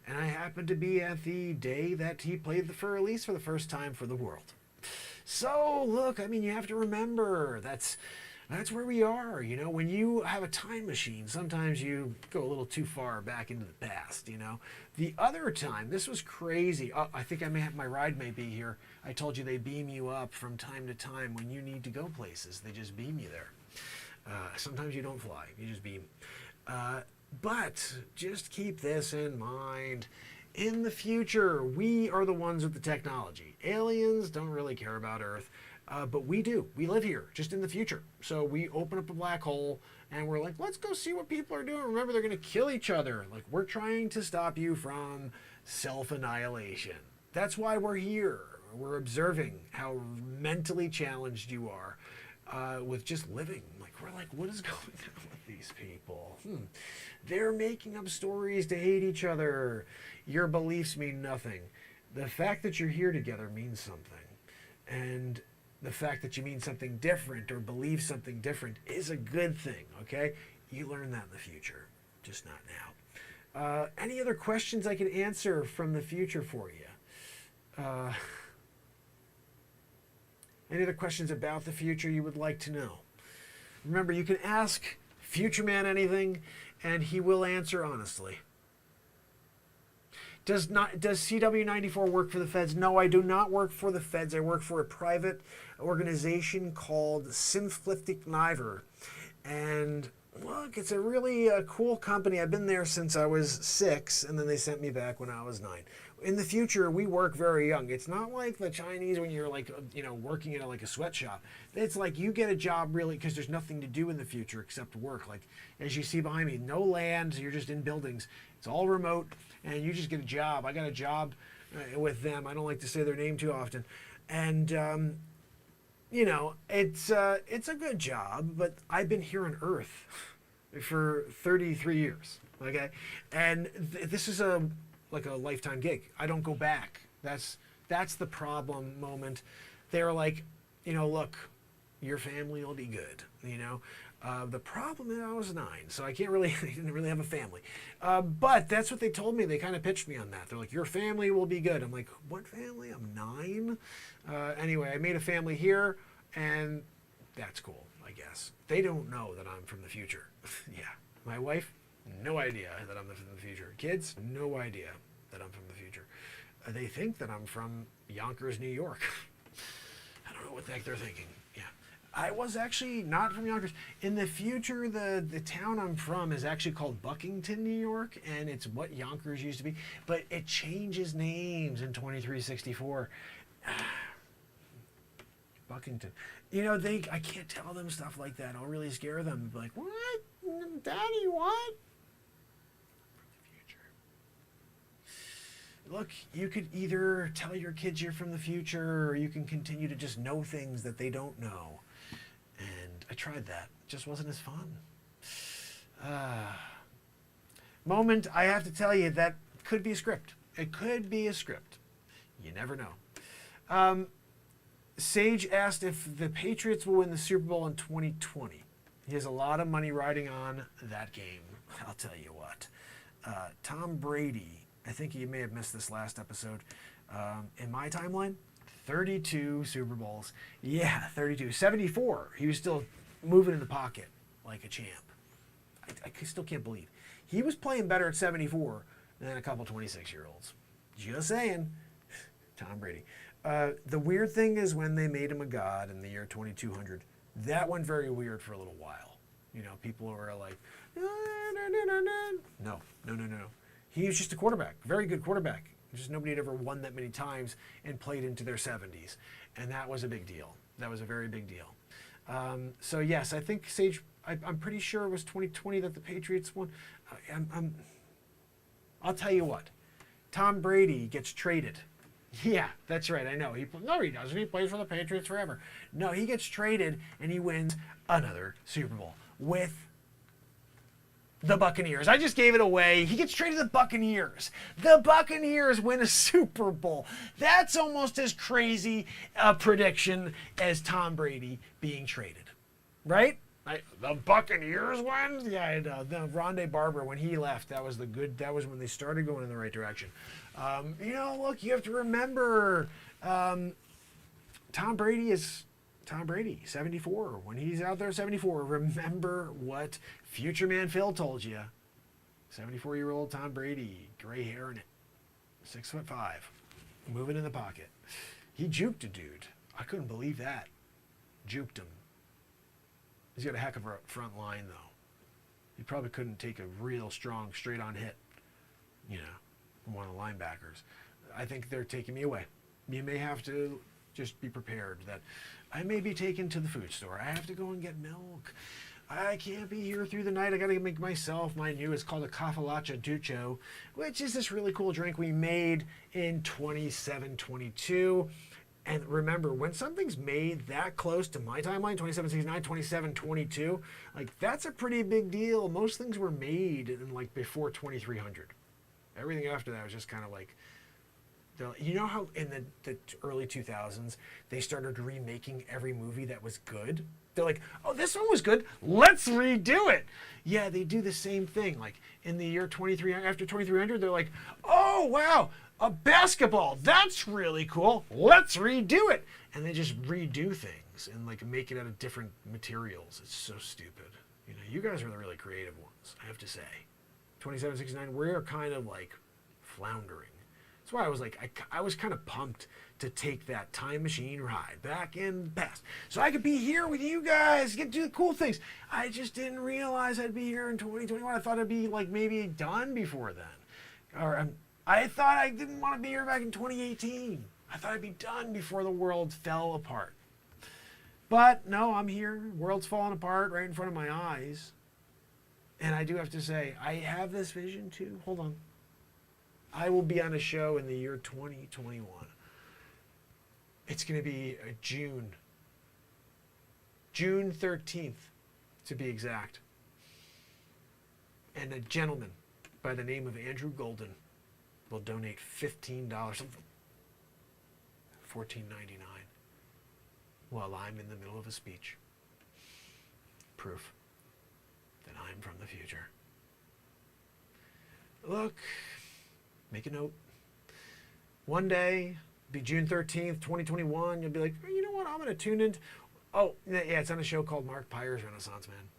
And I happened to be at the day that he played the for release for the first time for the world. So look, I mean, you have to remember that's where we are. You know, when you have a time machine, sometimes you go a little too far back into the past, you know. The other time, this was crazy. Oh, I think my ride may be here. I told you they beam you up from time to time when you need to go places. They just beam you there. Sometimes you don't fly, you just beam. But just keep this in mind. In the future, we are the ones with the technology. Aliens don't really care about Earth. But we do. We live here, just in the future. So we open up a black hole, and we're like, let's go see what people are doing. Remember, they're going to kill each other. Like, we're trying to stop you from self-annihilation. That's why we're here. We're observing how mentally challenged you are with just living. Like, we're like, what is going on with these people? They're making up stories to hate each other. Your beliefs mean nothing. The fact that you're here together means something. And the fact that you mean something different or believe something different is a good thing, okay? You learn that in the future, just not now. Any other questions I could answer from the future for you? Any other questions about the future you would like to know? Remember, you can ask Future Man anything, and he will answer honestly. Does CW94 work for the feds? No, I do not work for the feds. I work for a private organization called Synfliptic Niver. And look, it's a really cool company. I've been there since I was 6, and then they sent me back when I was 9. in the future, we work very young. It's not like the Chinese when you're like, working in like a sweatshop. It's like you get a job really because there's nothing to do in the future except work. Like as you see behind me, no land. You're just in buildings. It's all remote, and you just get a job. I got a job with them. I don't like to say their name too often, and it's a good job. But I've been here on Earth for 33 years. Okay, and this is like a lifetime gig. I don't go back. That's the problem moment. They're like, look, your family will be good. The problem is I was 9, so I didn't really have a family. But that's what they told me. They kind of pitched me on that. They're like, your family will be good. I'm like, what family? I'm 9. Anyway, I made a family here, and that's cool, I guess. They don't know that I'm from the future. Yeah, my wife. No idea that I'm from the future. Kids, no idea that I'm from the future. They think that I'm from Yonkers, New York. I don't know what the heck they're thinking. Yeah. I was actually not from Yonkers. In the future, the town I'm from is actually called Buckington, New York, and it's what Yonkers used to be. But it changes names in 2364. Buckington. I can't tell them stuff like that. I'll really scare them. Like, what? Daddy, what? Look, you could either tell your kids you're from the future, or you can continue to just know things that they don't know. And I tried that. It just wasn't as fun. Moment, I have to tell you, that could be a script. It could be a script. You never know. Sage asked if the Patriots will win the Super Bowl in 2020. He has a lot of money riding on that game. I'll tell you what. Tom Brady, I think you may have missed this last episode. In my timeline, 32 Super Bowls. Yeah, 32. 74. He was still moving in the pocket like a champ. I still can't believe. He was playing better at 74 than a couple 26-year-olds. Just saying. Tom Brady. The weird thing is when they made him a god in the year 2200, that went very weird for a little while. People were like, no. He was just a quarterback, very good quarterback. Just nobody had ever won that many times and played into their 70s. And that was a big deal. That was a very big deal. So yes, I think Sage, I'm pretty sure it was 2020 that the Patriots won. I'll tell you what, Tom Brady gets traded. Yeah, that's right, I know. No, he doesn't. He plays for the Patriots forever. No, he gets traded and he wins another Super Bowl with the Buccaneers. I just gave it away. He gets traded to the Buccaneers. The Buccaneers win a Super Bowl. That's almost as crazy a prediction as Tom Brady being traded. Right? The Buccaneers win? Yeah, I know. The Rondé Barber, when he left, that was when they started going in the right direction. Look, you have to remember, Tom Brady is Tom Brady, 74. When he's out there 74, remember what Future Man Phil told you. 74-year-old Tom Brady, gray hair in it, 6'5", moving in the pocket. He juked a dude. I couldn't believe that. Juked him. He's got a heck of a front line, though. He probably couldn't take a real strong, straight-on hit, from one of the linebackers. I think they're taking me away. You may have to just be prepared that I may be taken to the food store. I have to go and get milk. I can't be here through the night. I got to make myself my new, it's called a Cafalacha Ducho, which is this really cool drink we made in 2722. And remember, when something's made that close to my timeline, 2769, 2722, like that's a pretty big deal. Most things were made in like before 2300. Everything after that was just kind of like, you know how in the early 2000s, they started remaking every movie that was good? They're like, oh, this one was good. Let's redo it. Yeah, they do the same thing. Like in the year 2300, after 2300, they're like, oh, wow, a basketball. That's really cool. Let's redo it. And they just redo things and like make it out of different materials. It's so stupid. You guys are the really creative ones, I have to say. 2769, we're kind of like floundering. That's why I was like, I was kind of pumped to take that time machine ride back in the past. So I could be here with you guys, get to do the cool things. I just didn't realize I'd be here in 2021. I thought I'd be like maybe done before then. Or I thought I didn't want to be here back in 2018. I thought I'd be done before the world fell apart. But no, I'm here. World's falling apart right in front of my eyes. And I do have to say, I have this vision too. Hold on. I will be on a show in the year 2021. It's going to be June 13th to be exact. And a gentleman by the name of Andrew Golden will donate $15, $14.99, while I'm in the middle of a speech. Proof that I'm from the future. Look, make a note. One day, be June 13th, 2021, you'll be like, you know what, I'm going to tune in. Oh, yeah, it's on a show called Mark Pyre's Renaissance Man.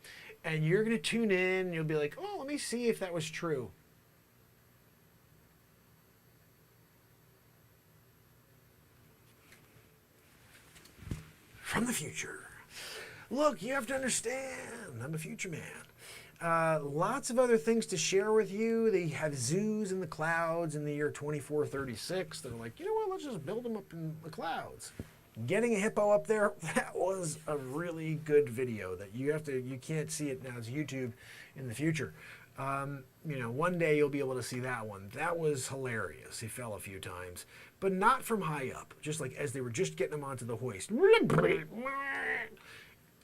And you're going to tune in, and you'll be like, oh, let me see if that was true. From the future. Look, you have to understand, I'm a future man. Lots of other things to share with you. They have zoos in the clouds in the year 2436. They're like, you know what, let's just build them up in the clouds. Getting a hippo up there, that was a really good video that you can't see it now. It's YouTube in the future. One day you'll be able to see that one. That was hilarious. He fell a few times, but not from high up, just like as they were just getting him onto the hoist.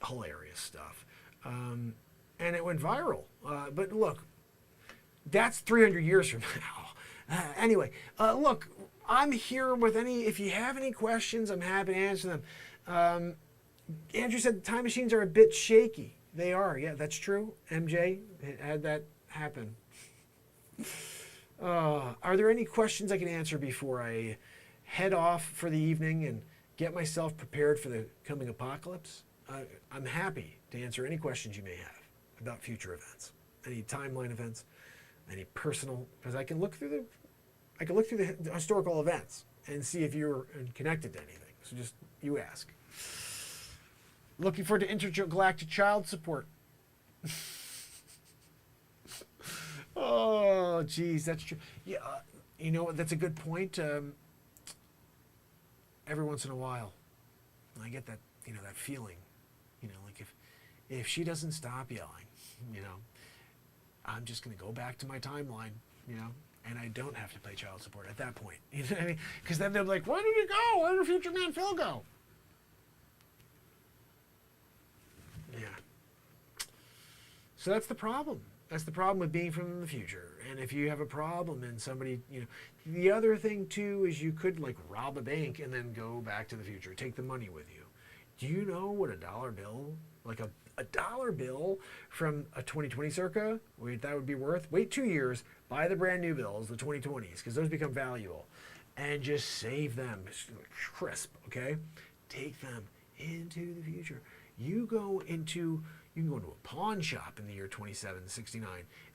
Hilarious stuff. And it went viral. But look, that's 300 years from now. Anyway, look, I'm here with if you have any questions, I'm happy to answer them. Andrew said the time machines are a bit shaky. They are, yeah, that's true. MJ had that happen. Are there any questions I can answer before I head off for the evening and get myself prepared for the coming apocalypse? I'm happy to answer any questions you may have about future events, any timeline events, any personal, because I can look through the historical events and see if you're connected to anything. So just you ask. Looking forward to intergalactic child support. Oh, geez, that's true. Yeah, you know what? That's a good point. Every once in a while, I get that, that feeling, like if she doesn't stop yelling, I'm just going to go back to my timeline, and I don't have to pay child support at that point. You know what I mean? Because then they're like, where did he go? Where did future man Phil go? Yeah. So that's the problem. That's the problem with being from the future. And if you have a problem and somebody, the other thing too is you could like rob a bank and then go back to the future, take the money with you. Do you know what a dollar bill, like a dollar bill from a 2020 circa, that would be worth? Wait 2 years, buy the brand new bills, the 2020s, because those become valuable, and just save them crisp, okay? Take them into the future. You can go into a pawn shop in the year 2769,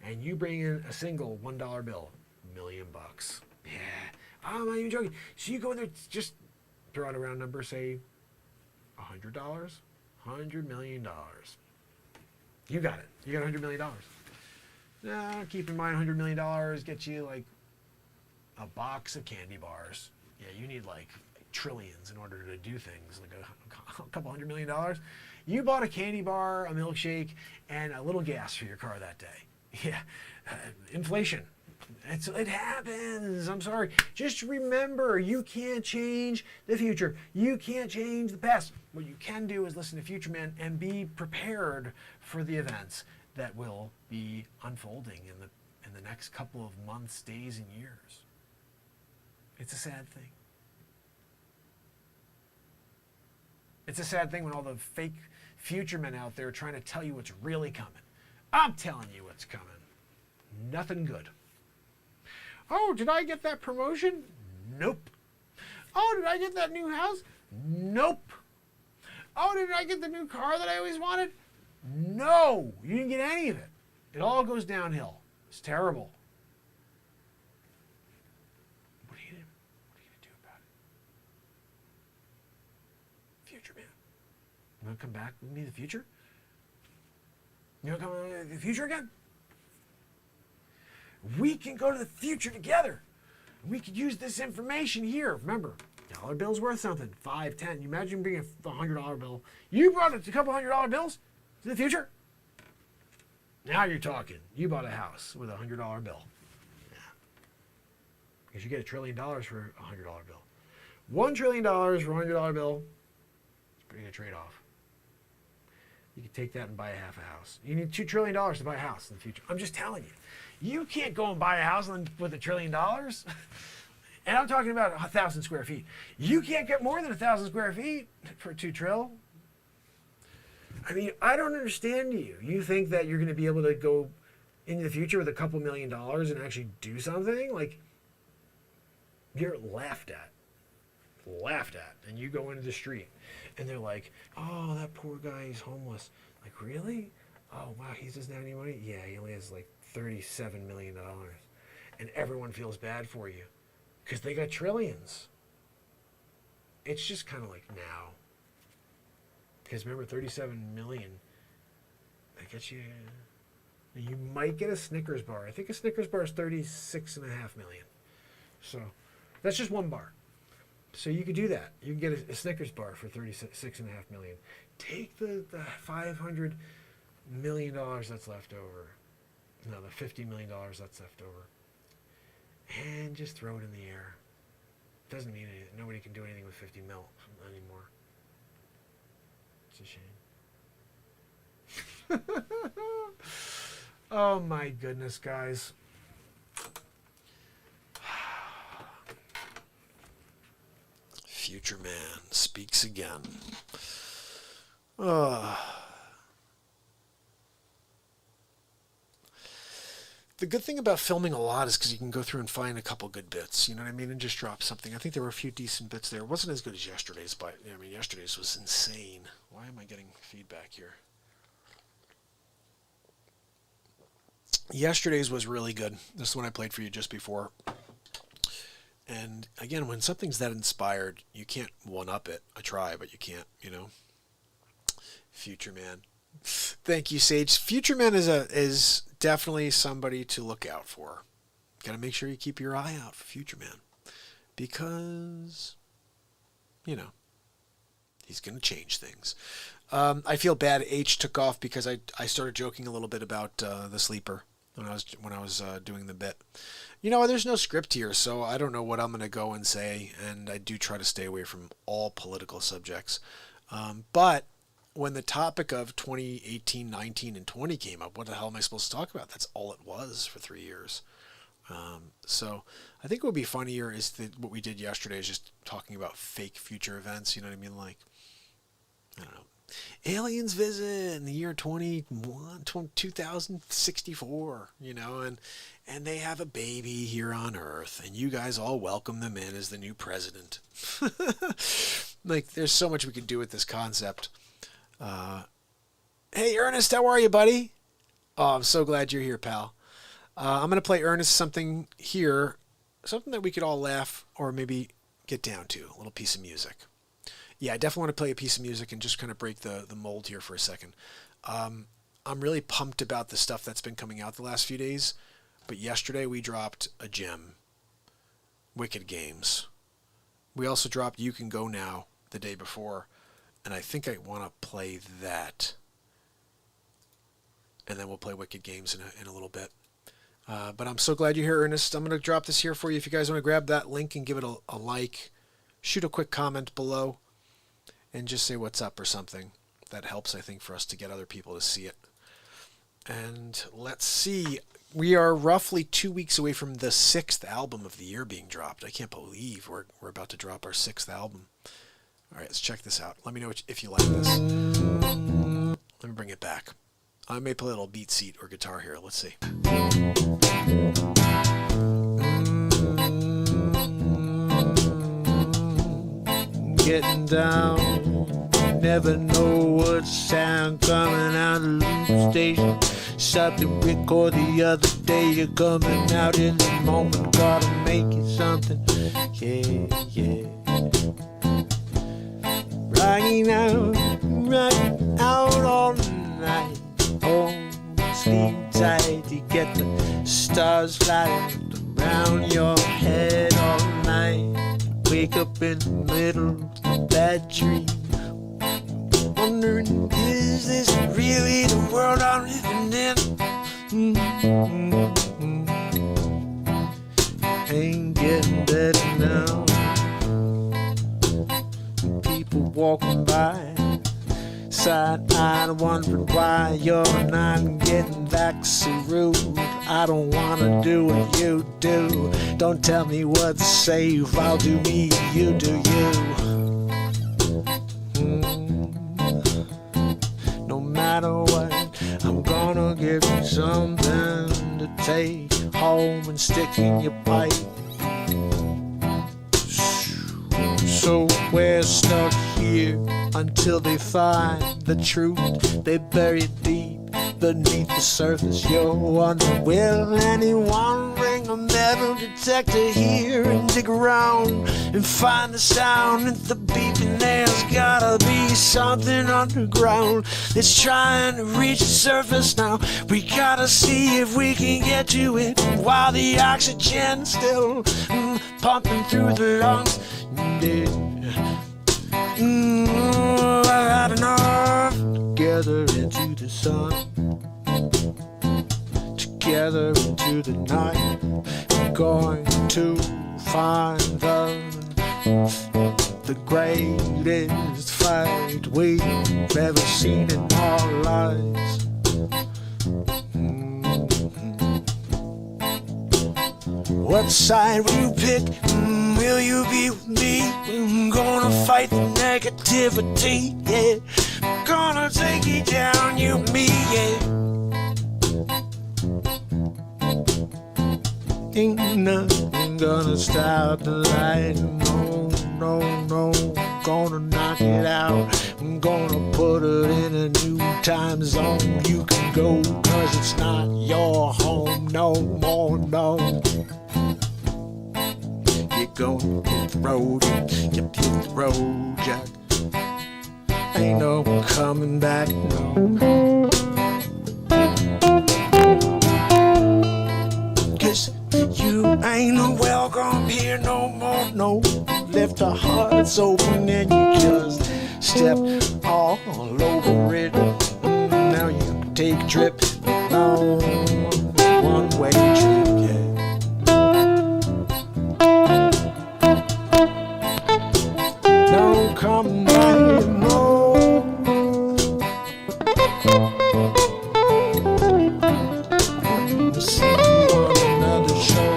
and you bring in a single $1 bill, $1 million. Yeah, I'm not even joking. So you go in there, just throw out a round number, say $100, $100 million. You got it. You got $100 million. Now, keep in mind, $100 million gets you like a box of candy bars. Yeah, you need like trillions in order to do things, like a couple $100 million. You bought a candy bar, a milkshake, and a little gas for your car that day. Yeah, inflation. It happens. I'm sorry. Just remember, you can't change the future. You can't change the past. What you can do is listen to Future Man and be prepared for the events that will be unfolding in the next couple of months, days, and years. It's a sad thing. It's a sad thing when all the fake future men out there are trying to tell you what's really coming. I'm telling you what's coming. Nothing good. Oh, did I get that promotion? Nope. Oh, did I get that new house? Nope. Oh, did I get the new car that I always wanted? No, you didn't get any of it. It all goes downhill. It's terrible. What are you going to do about it? Future man. You want to come back with me in the future? You want to come in the future again? We can go to the future together. We could use this information here. Remember, dollar bill's worth something. 5, 10. You imagine being a $100 bill. You brought a couple $100 bills to the future. Now you're talking. You bought a house with a $100 bill. Yeah. Because you get $1 trillion for a $100 bill. $1 trillion for a $100 bill. It's a pretty good trade-off. You can take that and buy a half a house. You need $2 trillion to buy a house in the future. I'm just telling you. You can't go and buy a house with $1 trillion. And I'm talking about 1,000 square feet. You can't get more than 1,000 square feet for $2 trillion. I mean, I don't understand you. You think that you're going to be able to go into the future with a couple $1 million and actually do something? Like, you're laughed at. Laughed at. And you go into the street and they're like, oh, that poor guy, he's homeless. Like, really? Oh, wow, he doesn't have any money? Yeah, he only has like $37 million. And everyone feels bad for you because they got trillions. It's just kind of like now. Because remember, 37 million, that gets you, you might get a Snickers bar. I think a Snickers bar is 36.5 million. So that's just one bar. So you could do that. You can get a Snickers bar for 36.5 million. Take the $500 million that's left over. No, the $50 million that's left over. And just throw it in the air. Doesn't mean anything. Nobody can do anything with 50 mil anymore. It's a shame. Oh my goodness, guys. Future man speaks again. The good thing about filming a lot is because you can go through and find a couple good bits, you know what I mean, and just drop something. I think there were a few decent bits there. It wasn't as good as yesterday's, but I mean, yesterday's was insane. Why am I getting feedback here? Yesterday's was really good. This is the one I played for you just before. And again, when something's that inspired, you can't one-up it. I try, but you can't, you know. Future man. Thank you, Sage. Future man is definitely somebody to look out for. Got to make sure you keep your eye out for Future man. Because, you know, he's going to change things. I feel bad H took off because I started joking a little bit about the sleeper when I was doing the bit. You know, there's no script here, so I don't know what I'm going to go and say, and I do try to stay away from all political subjects. But when the topic of 2018, 19, and 20 came up, what the hell am I supposed to talk about? That's all it was for 3 years. So I think what would be funnier is that what we did yesterday is just talking about fake future events, you know what I mean? Like, I don't know. Aliens visit in the year 2064, you know, and they have a baby here on Earth, and you guys all welcome them in as the new president. Like, there's so much we could do with this concept. Hey, Ernest, how are you, buddy? Oh, I'm so glad you're here, pal. I'm going to play Ernest something here, something that we could all laugh or maybe get down to, a little piece of music. Yeah, I definitely want to play a piece of music and just kind of break the mold here for a second. I'm really pumped about the stuff that's been coming out the last few days, but yesterday we dropped a gem, Wicked Games. We also dropped You Can Go Now the day before, and I think I want to play that. And then we'll play Wicked Games in a little bit. But I'm so glad you're here, Ernest. I'm going to drop this here for you. If you guys want to grab that link and give it a like, shoot a quick comment below, and just say what's up or something. That helps, I think, for us to get other people to see it. And let's see. We are roughly 2 weeks away from the 6th album of the year being dropped. I can't believe we're about to drop our 6th album. All right, let's check this out. Let me know if you like this. Let me bring it back. I may play a little beat seat or guitar here. Let's see. Getting down, never know what sound coming out of the loop station. Shot the record the other day, you're coming out in the moment, gotta make it something, yeah. Right out all night, oh, sleep tight, you get the stars flying around your head. wake up in the middle of a bad dream, wondering, is this really the world I'm living in? Ain't getting better now. People walking by, side-eyed, wondering why you're not getting back so rude. I don't wanna do what you do. Don't tell me what to say. I'll do me, you do you. No matter what, I'm gonna give you something to take home and stick in your pipe. So we're stuck here until they find the truth. They bury it deep beneath the surface. You're wondering, will anyone bring a metal detector here and dig around and find the sound at the beeping? There's gotta be something underground that's trying to reach the surface now. We gotta see if we can get to it while the oxygen's still pumping through the lungs. I've had enough. Together into the sun, together into the night, we're going to find the greatest fight we've ever seen in our lives. What side will you pick? Will you be with me? I'm gonna fight the negativity, yeah. Gonna take it down, you and me, yeah. Ain't nothing gonna stop the light, no, no, no. Gonna knock it out, I'm gonna put it in a new time zone. You can go, cause it's not your home no more, no. You're gonna hit the road, you hit the road, Jack. Ain't no coming back, no. Cause you ain't welcome here no more, no. Left our hearts open and you just stepped all over it. Now you can take a trip on one-way trip, yeah. No coming back, no. See you on another show.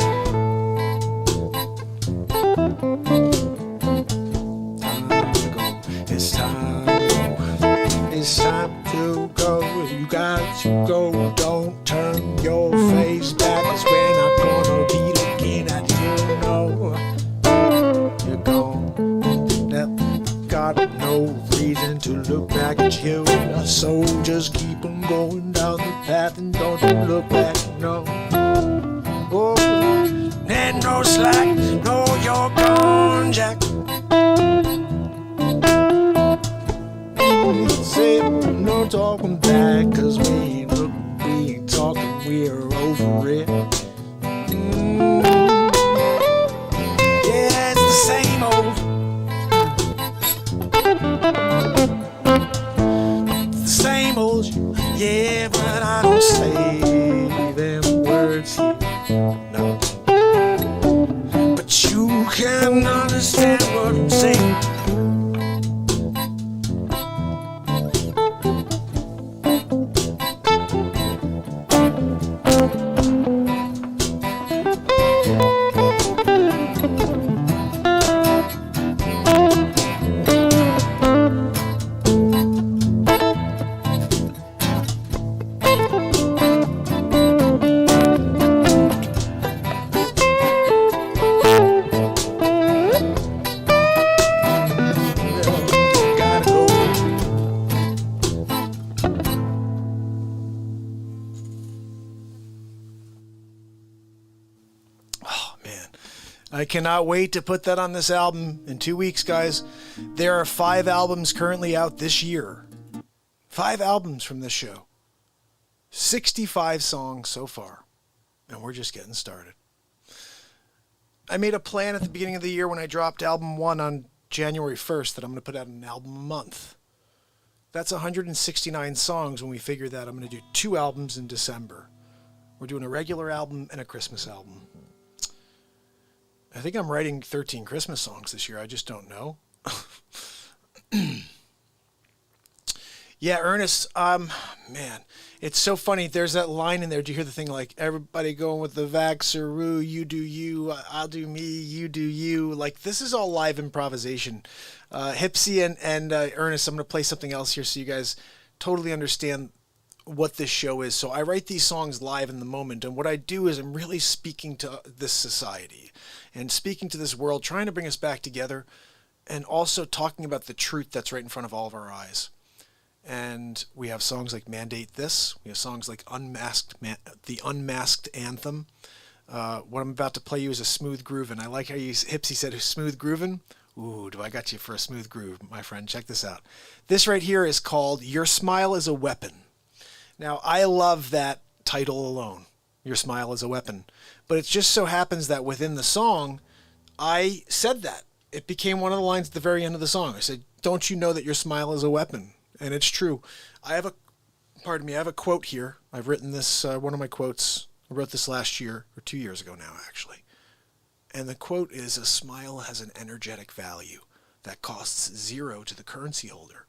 It's time to go. You got to go. Don't turn your face back, 'cause we're not gonna be looking at you, no. You're gone. Got no reason to look back at you. So just keep on going down the path and don't you look back, no. Oh, and no slack, no, you're gone, Jack. Say no talking back, 'cause we ain't talking, we're over it. Yeah, it's the same old. The same old, yeah, but I don't say them words here, no. But you can understand what I'm saying. I cannot wait to put that on this album in 2 weeks, guys. There are 5 albums currently out this year. 5 albums from this show. 65 songs so far. And we're just getting started. I made a plan at the beginning of the year when I dropped album 1 on January 1st that I'm going to put out an album a month. That's 169 songs. When we figure that, I'm going to do 2 albums in December. We're doing a regular album and a Christmas album. I think I'm writing 13 Christmas songs this year. I just don't know. Yeah, Ernest, man, it's so funny. There's that line in there. Do you hear the thing like, everybody going with the vaxaroo, you do you, I'll do me, you do you. Like, this is all live improvisation. Hipsy and Ernest, I'm going to play something else here so you guys totally understand what this show is. So I write these songs live in the moment, and what I do is I'm really speaking to this society and speaking to this world, trying to bring us back together, and also talking about the truth that's right in front of all of our eyes. And we have songs like Mandate This. We have songs like the Unmasked Anthem. What I'm about to play you is a smooth groove, and I like how Hipsy said smooth grooving. Ooh, do I got you for a smooth groove, my friend. Check this out. This right here is called Your Smile is a Weapon. Now, I love that title alone, Your Smile is a Weapon. But it just so happens that within the song, I said that. It became one of the lines at the very end of the song. I said, don't you know that your smile is a weapon? And it's true. I have a quote here. I've written this, one of my quotes. I wrote this last year, or 2 years ago now, actually. And the quote is, a smile has an energetic value that costs 0 to the currency holder.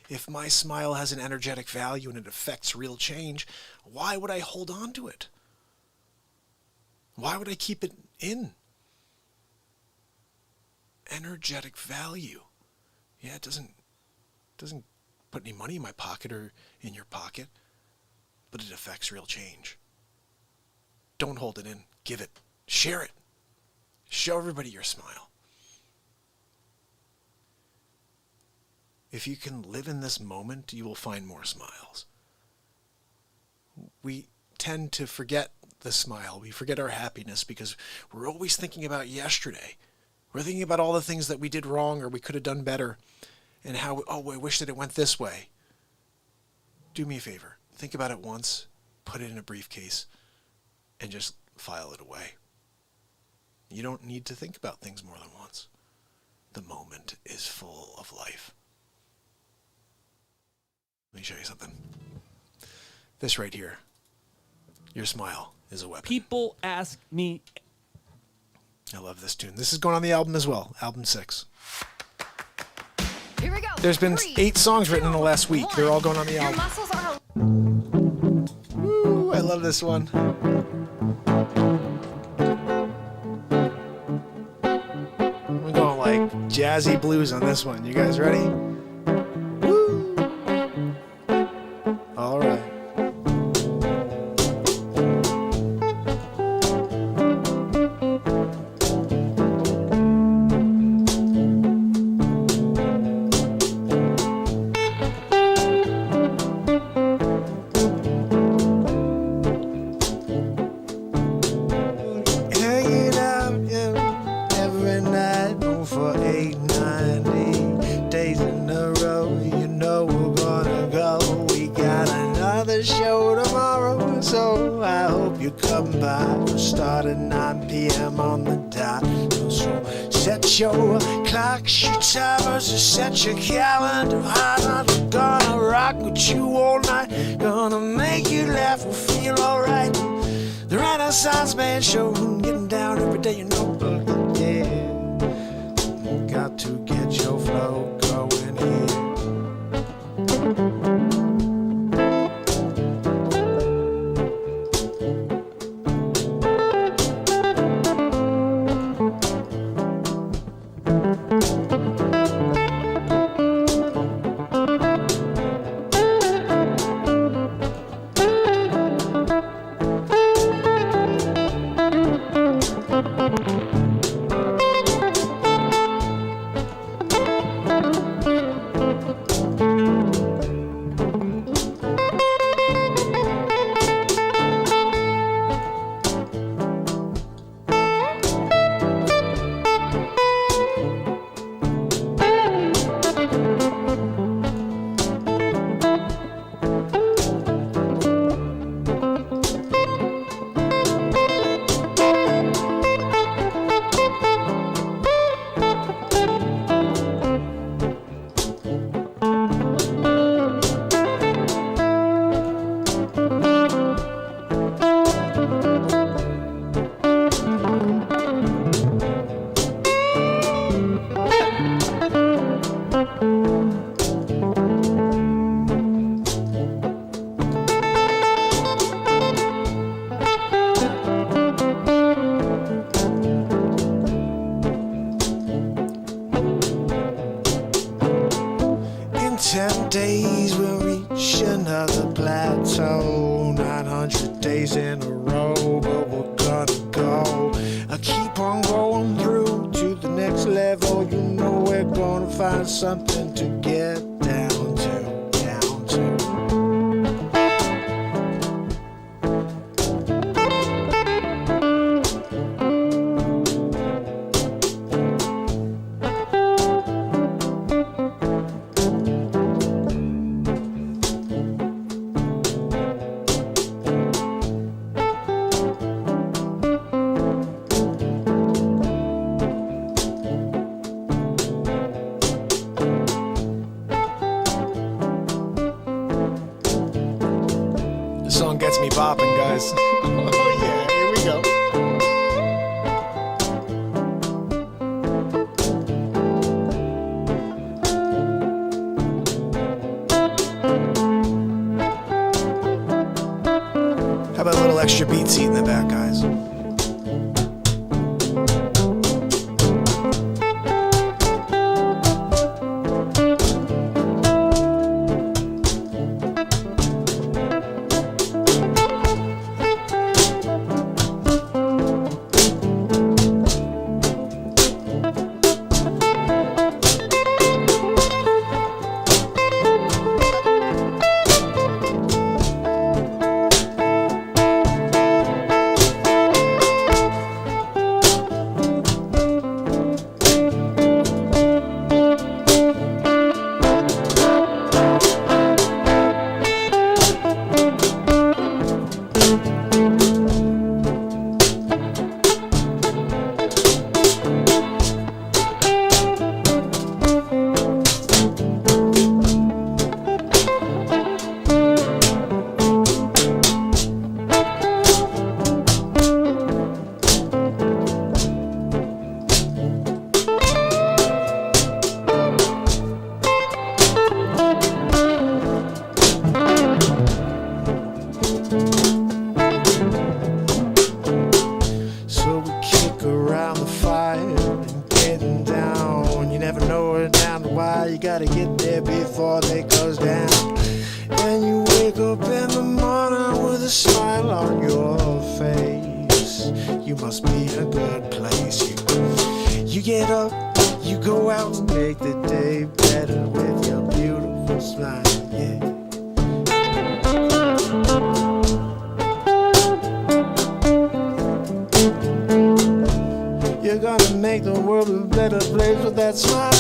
If my smile has an energetic value and it affects real change, why would I hold on to it? Why would I keep it in? Energetic value. Yeah, it doesn't put any money in my pocket or in your pocket, but it affects real change. Don't hold it in. Give it. Share it. Show everybody your smile. If you can live in this moment, you will find more smiles. We tend to forget the smile. We forget our happiness because we're always thinking about yesterday. We're thinking about all the things that we did wrong or we could have done better. And how, oh, I wish that it went this way. Do me a favor. Think about it once, put it in a briefcase, and just file it away. You don't need to think about things more than once. The moment is full of life. Let me show you something. This right here. Your smile is a weapon. People ask me. I love this tune. This is going on the album as well. Album 6. Here we go. There's been 8 songs written in the last week. They're all going on the album. Your muscles are. Woo, I love this one. We're going like jazzy blues on this one. You guys ready? Woo! All right. Hanging out, yeah, every night for 8, 9 days in a row. You know we're gonna go. We got another show tomorrow, so I hope you come by. We'll start at 9 p.m. on the dot. So set your clocks, your timers, and set your calendar. I'm gonna rock with you all night. Gonna make you laugh and feel alright. The Renaissance Man Show, getting down every day, you know. Yeah, got to get your flow going here. plateau. 900 days in a row, but we're gonna go. I keep on going through to the next level. You know we're gonna find something to get down to, down to. This song gets me bopping, guys. Oh yeah, here we go. How about a little extra beat seat in the back, guys? You gotta get there before they close down. And you wake up in the morning with a smile on your face. You must be in a good place. You get up, you go out and make the day better with your beautiful smile, yeah. You're gonna make the world a better place with that smile,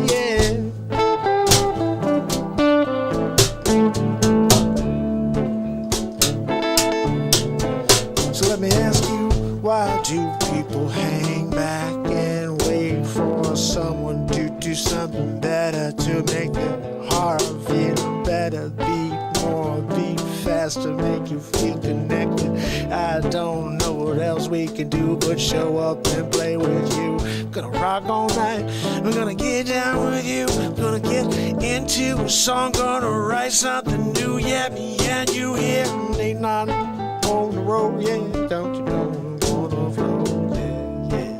yeah. So let me ask you, why do people hang back and wait for someone to do something better to make their heart feel better? Beat more, beat faster, make you feel connected. I don't know what else we can do but show up and play with you. I'm gonna rock all night, I'm gonna get down with you. I'm gonna get into a song, gonna write something new. Yeah, me and you here, ain't nothing on the road, yeah. Don't you know I'm gonna flow, yeah, yeah.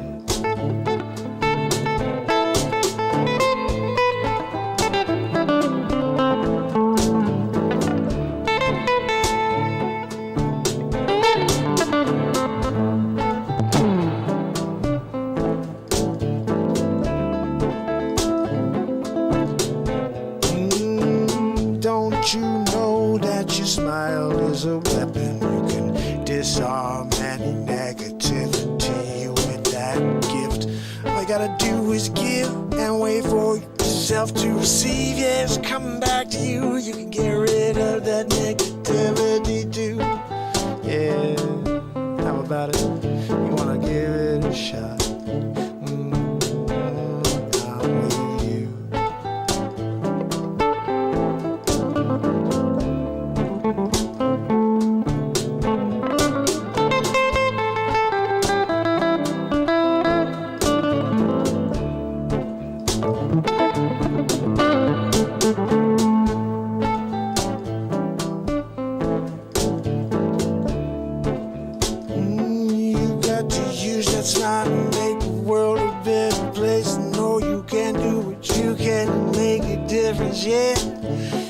Don't you know that your smile is a weapon? You can disarm any negativity with that gift. All you gotta do is give and wait for yourself to receive. Yeah, it's coming back to you. You can get rid of that negativity too. Yeah, how about it? You wanna give it a shot? I'm with you. You got to use that smile to make the world a better place. Know you can do what you can to make a difference, yeah.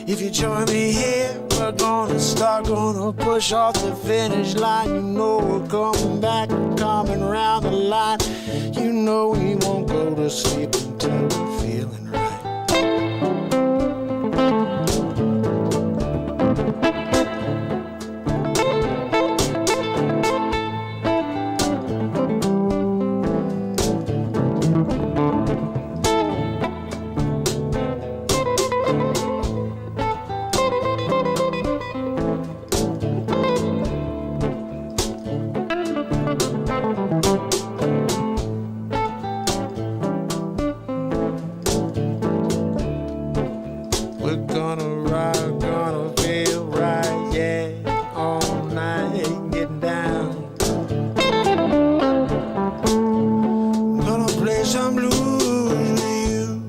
If you join me here, we're gonna start, gonna push off the finish line. You know we're coming back, coming around the line. You know we won't go to sleep until we're feeling right. We're gonna ride, gonna feel right, yeah, all night getting down. Gonna play some blues with you.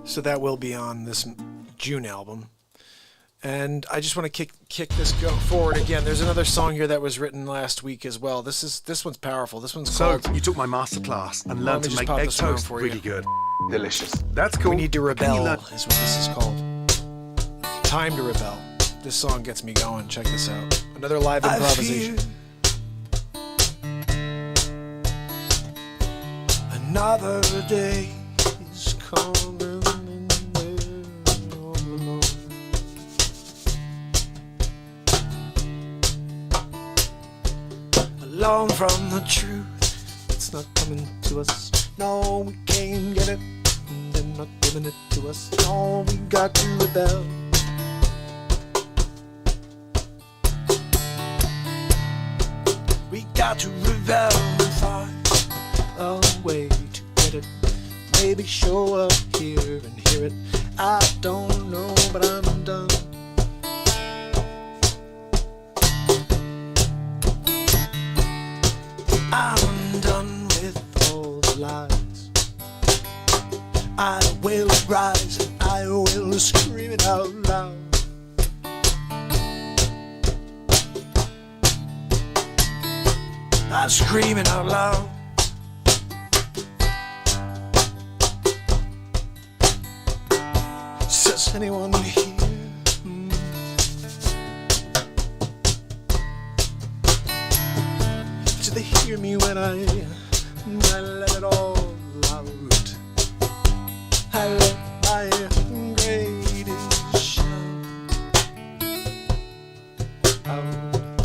So that will be on this June album. And I just want to kick this forward again. There's another song here that was written last week as well. This one's powerful. This one's So called you took my masterclass and learned me to just make pop egg this one toast for you. really good. Delicious. That's cool. We Need to Can you Rebel learn- is what this is called. Time to Rebel. This song gets me going. Check this out. Another live improvisation. Another day is coming and we're all alone. Alone from the truth, it's not coming to us. No, we can't get it, and they're not giving it to us. No, we got to rebel. We got to rebel and find a way to get it. Maybe show up here and hear it. I don't know, but I'm done. I'm done with all the lies. I will rise and I will scream it out loud. I'm screaming out loud. Does anyone hear? Do they hear me when I let it all out? I let my greatest shout out.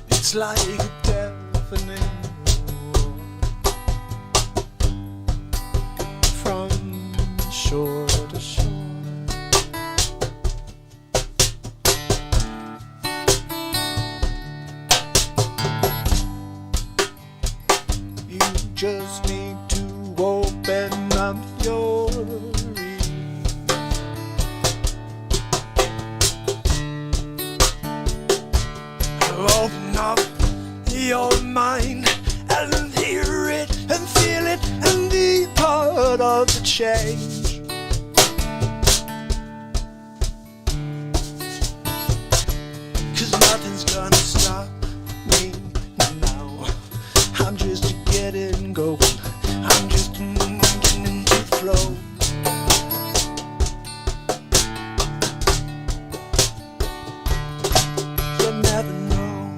It's like a deafening roar from shore to shore. You just need to open up your ears. Open up your mind and hear it and feel it and be part of the change. Cause nothing's gonna stop me now. I'm just getting going. I'm just getting into the flow. You never know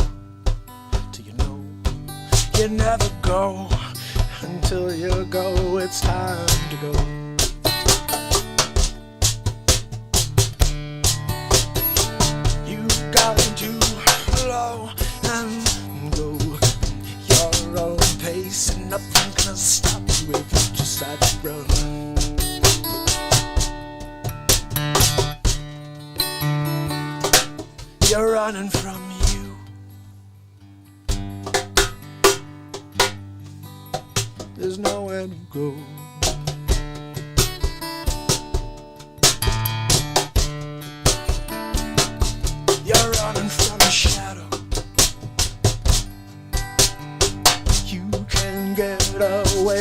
till you know. You never go until you go. It's time to go. You got to flow and go your own pace, and nothing's gonna stop you if you decide to run. You're running from you. There's nowhere to go.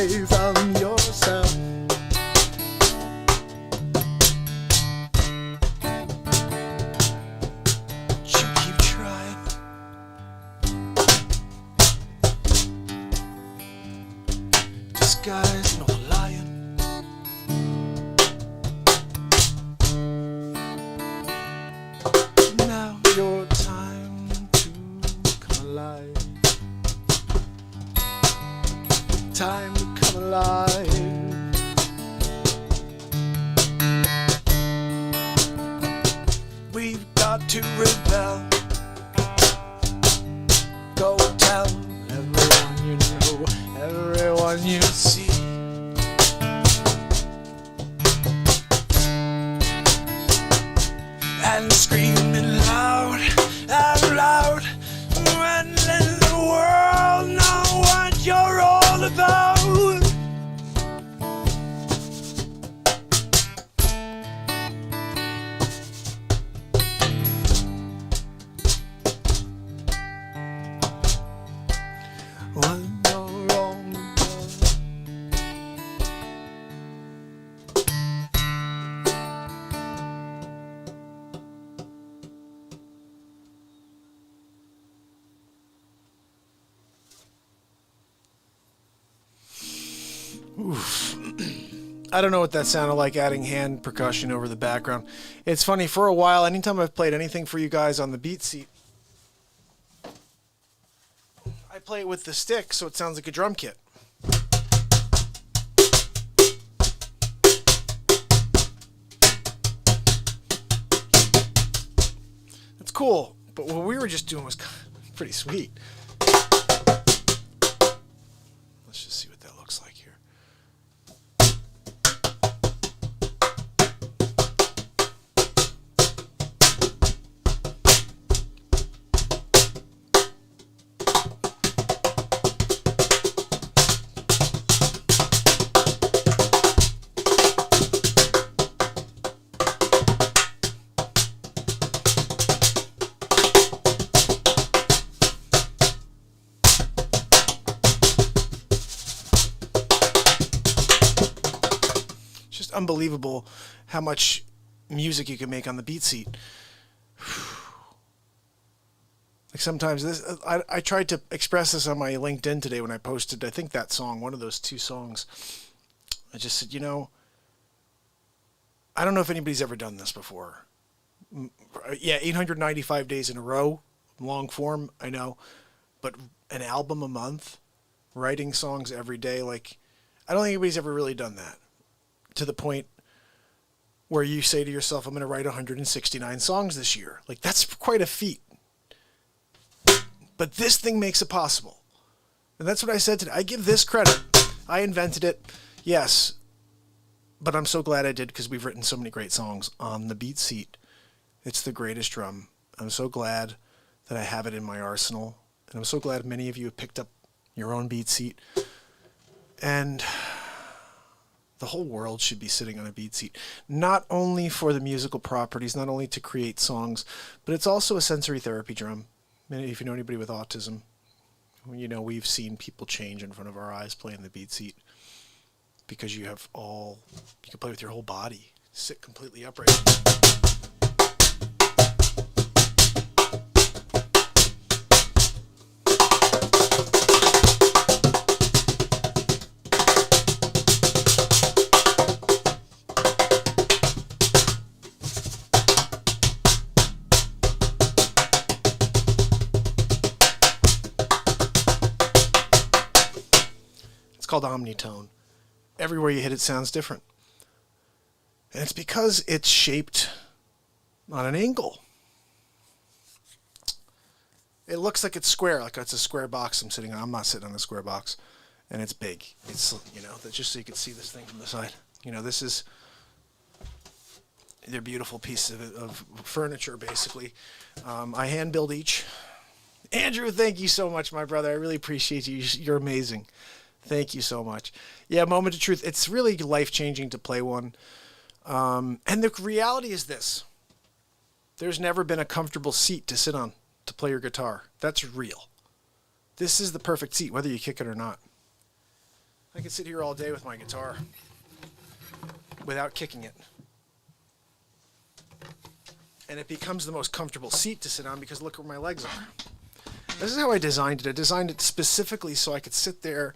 away from yourself. You keep trying. Disguise no lying. Now your time to come alive. Time to come alive. We've got to rebel. Go tell everyone you know, everyone you see. And screaming loud and loud, and let the world know what you're all about. When you're on the Oof. I don't know what that sounded like, adding hand percussion over the background. It's funny, for a while, anytime I've played anything for you guys on the beat seat, I play it with the stick so it sounds like a drum kit. That's cool, but what we were just doing was pretty sweet. Let's just see what that looks like here. Unbelievable how much music you can make on the beat seat. Like sometimes this, I tried to express this on my LinkedIn today when I posted, I think that song, one of those two songs. I just said, you know, I don't know if anybody's ever done this before. Yeah, 895 days in a row, long form, I know, but an album a month, writing songs every day, like, I don't think anybody's ever really done that. To the point where you say to yourself, I'm going to write 169 songs this year. Like, that's quite a feat. But this thing makes it possible. And that's what I said today. I give this credit. I invented it. Yes. But I'm so glad I did, because we've written so many great songs on the beat seat. It's the greatest drum. I'm so glad that I have it in my arsenal. And I'm so glad many of you have picked up your own beat seat. And the whole world should be sitting on a beat seat, not only for the musical properties, not only to create songs, but it's also a sensory therapy drum. If you know anybody with autism, you know, we've seen people change in front of our eyes playing the beat seat, because you can play with your whole body, sit completely upright. Called omnitone. Everywhere you hit it sounds different. And it's because it's shaped on an angle. It looks like it's square, like it's a square box I'm sitting on. I'm not sitting on a square box. And it's big. It's, you know, that's just so you can see this thing from the side. You know, this is their beautiful piece of furniture, basically. I hand build each. Andrew, thank you so much, my brother. I really appreciate you. You're amazing. Thank you so much. Yeah, moment of truth. It's really life-changing to play one. And the reality is this. There's never been a comfortable seat to sit on to play your guitar. That's real. This is the perfect seat, whether you kick it or not. I could sit here all day with my guitar without kicking it. And it becomes the most comfortable seat to sit on because look where my legs are. This is how I designed it. I designed it specifically so I could sit there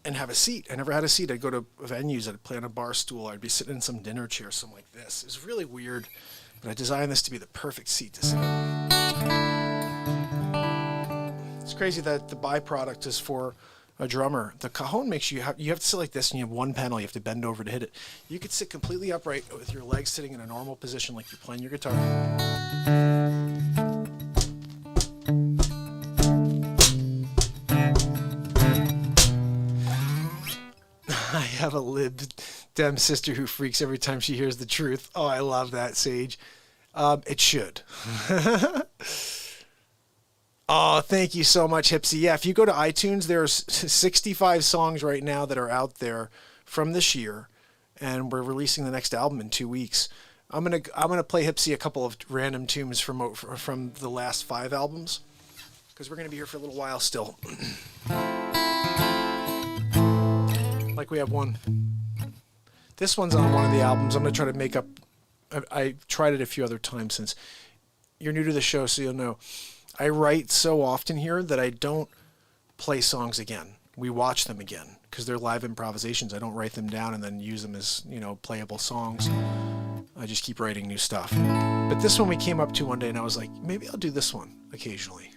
and have a seat. I never had a seat. I'd go to venues, I'd play on a bar stool, I'd be sitting in some dinner chair, something like this. It's really weird, but I designed this to be the perfect seat to sit on. It's crazy that the byproduct is for a drummer. The cajon makes you have to sit like this, and you have one pedal. You have to bend over to hit it. You could sit completely upright with your legs sitting in a normal position, like you're playing your guitar. I have a lib-dem sister who freaks every time she hears the truth. Oh, I love that, Sage. It should. Oh, thank you so much, Hipsy. Yeah, if you go to iTunes, there's 65 songs right now that are out there from this year, and we're releasing the next album in 2 weeks. I'm gonna play Hipsy a couple of random tunes from the last 5 albums, because we're gonna be here for a little while still. Like we have one. This one's on one of the albums. I'm gonna try to make up. I tried it a few other times since you're new to the show, so you'll know. I write so often here that I don't play songs again. We watch them again because they're live improvisations. I don't write them down and then use them as, playable songs. I just keep writing new stuff. But this one we came up to one day and I was like, maybe I'll do this one occasionally.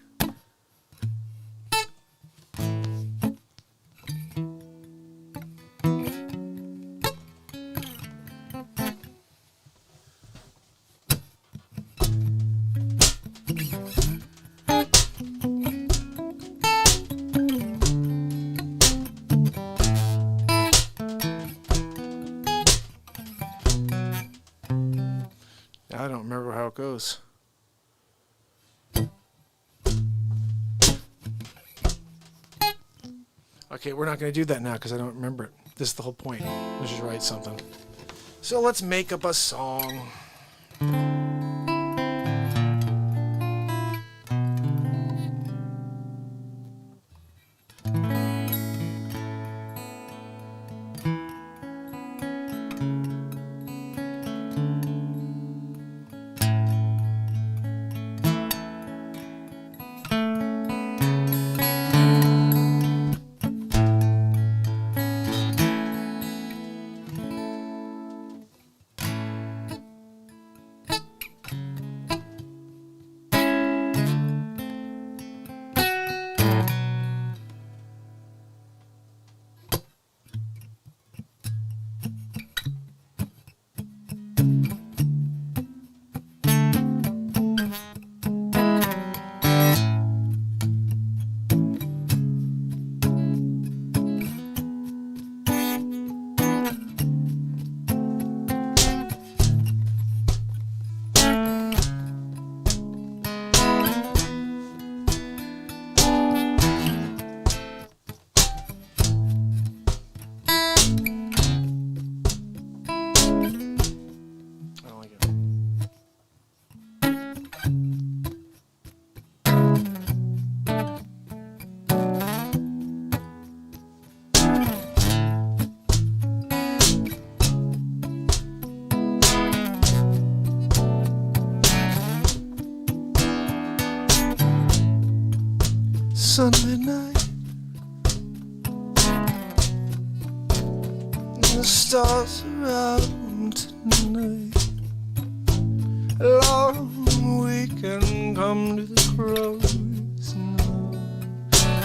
I don't remember how it goes. Okay, we're not going to do that now because I don't remember it. This is the whole point. Let's just write something. So let's make up a song. Sunday night, and the stars are out tonight. A long weekend come to the close now.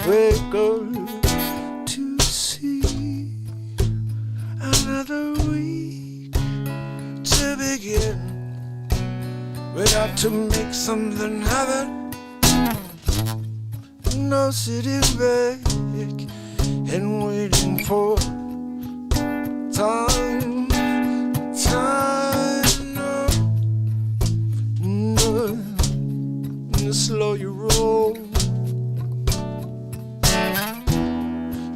Wake up to see another week to begin. We got to make something happen. No sitting back and waiting for time, no, slow your roll.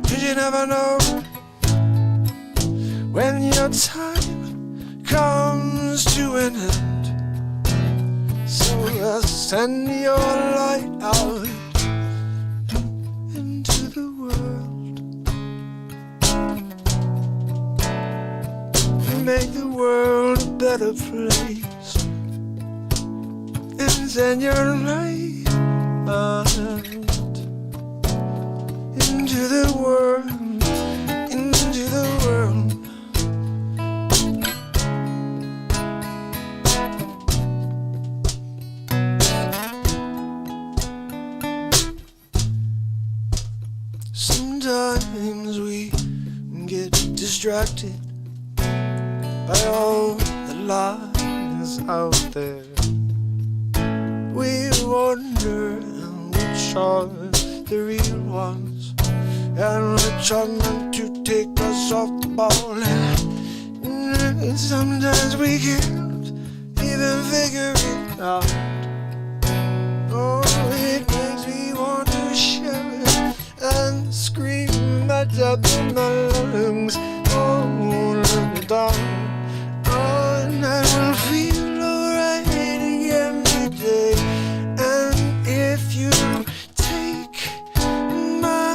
'Cause you never know when your time comes to an end. So send your light out into the world. world a better place and send your light out into the world, into the world. Sometimes we get distracted by all the lies out there. We wonder which are the real ones and which are meant to take us off the ball. And sometimes we can't even figure it out. Oh, it makes me want to shout and scream at the top of my lungs. Oh, look down. Oh, and I will feel alright again today. And if you take my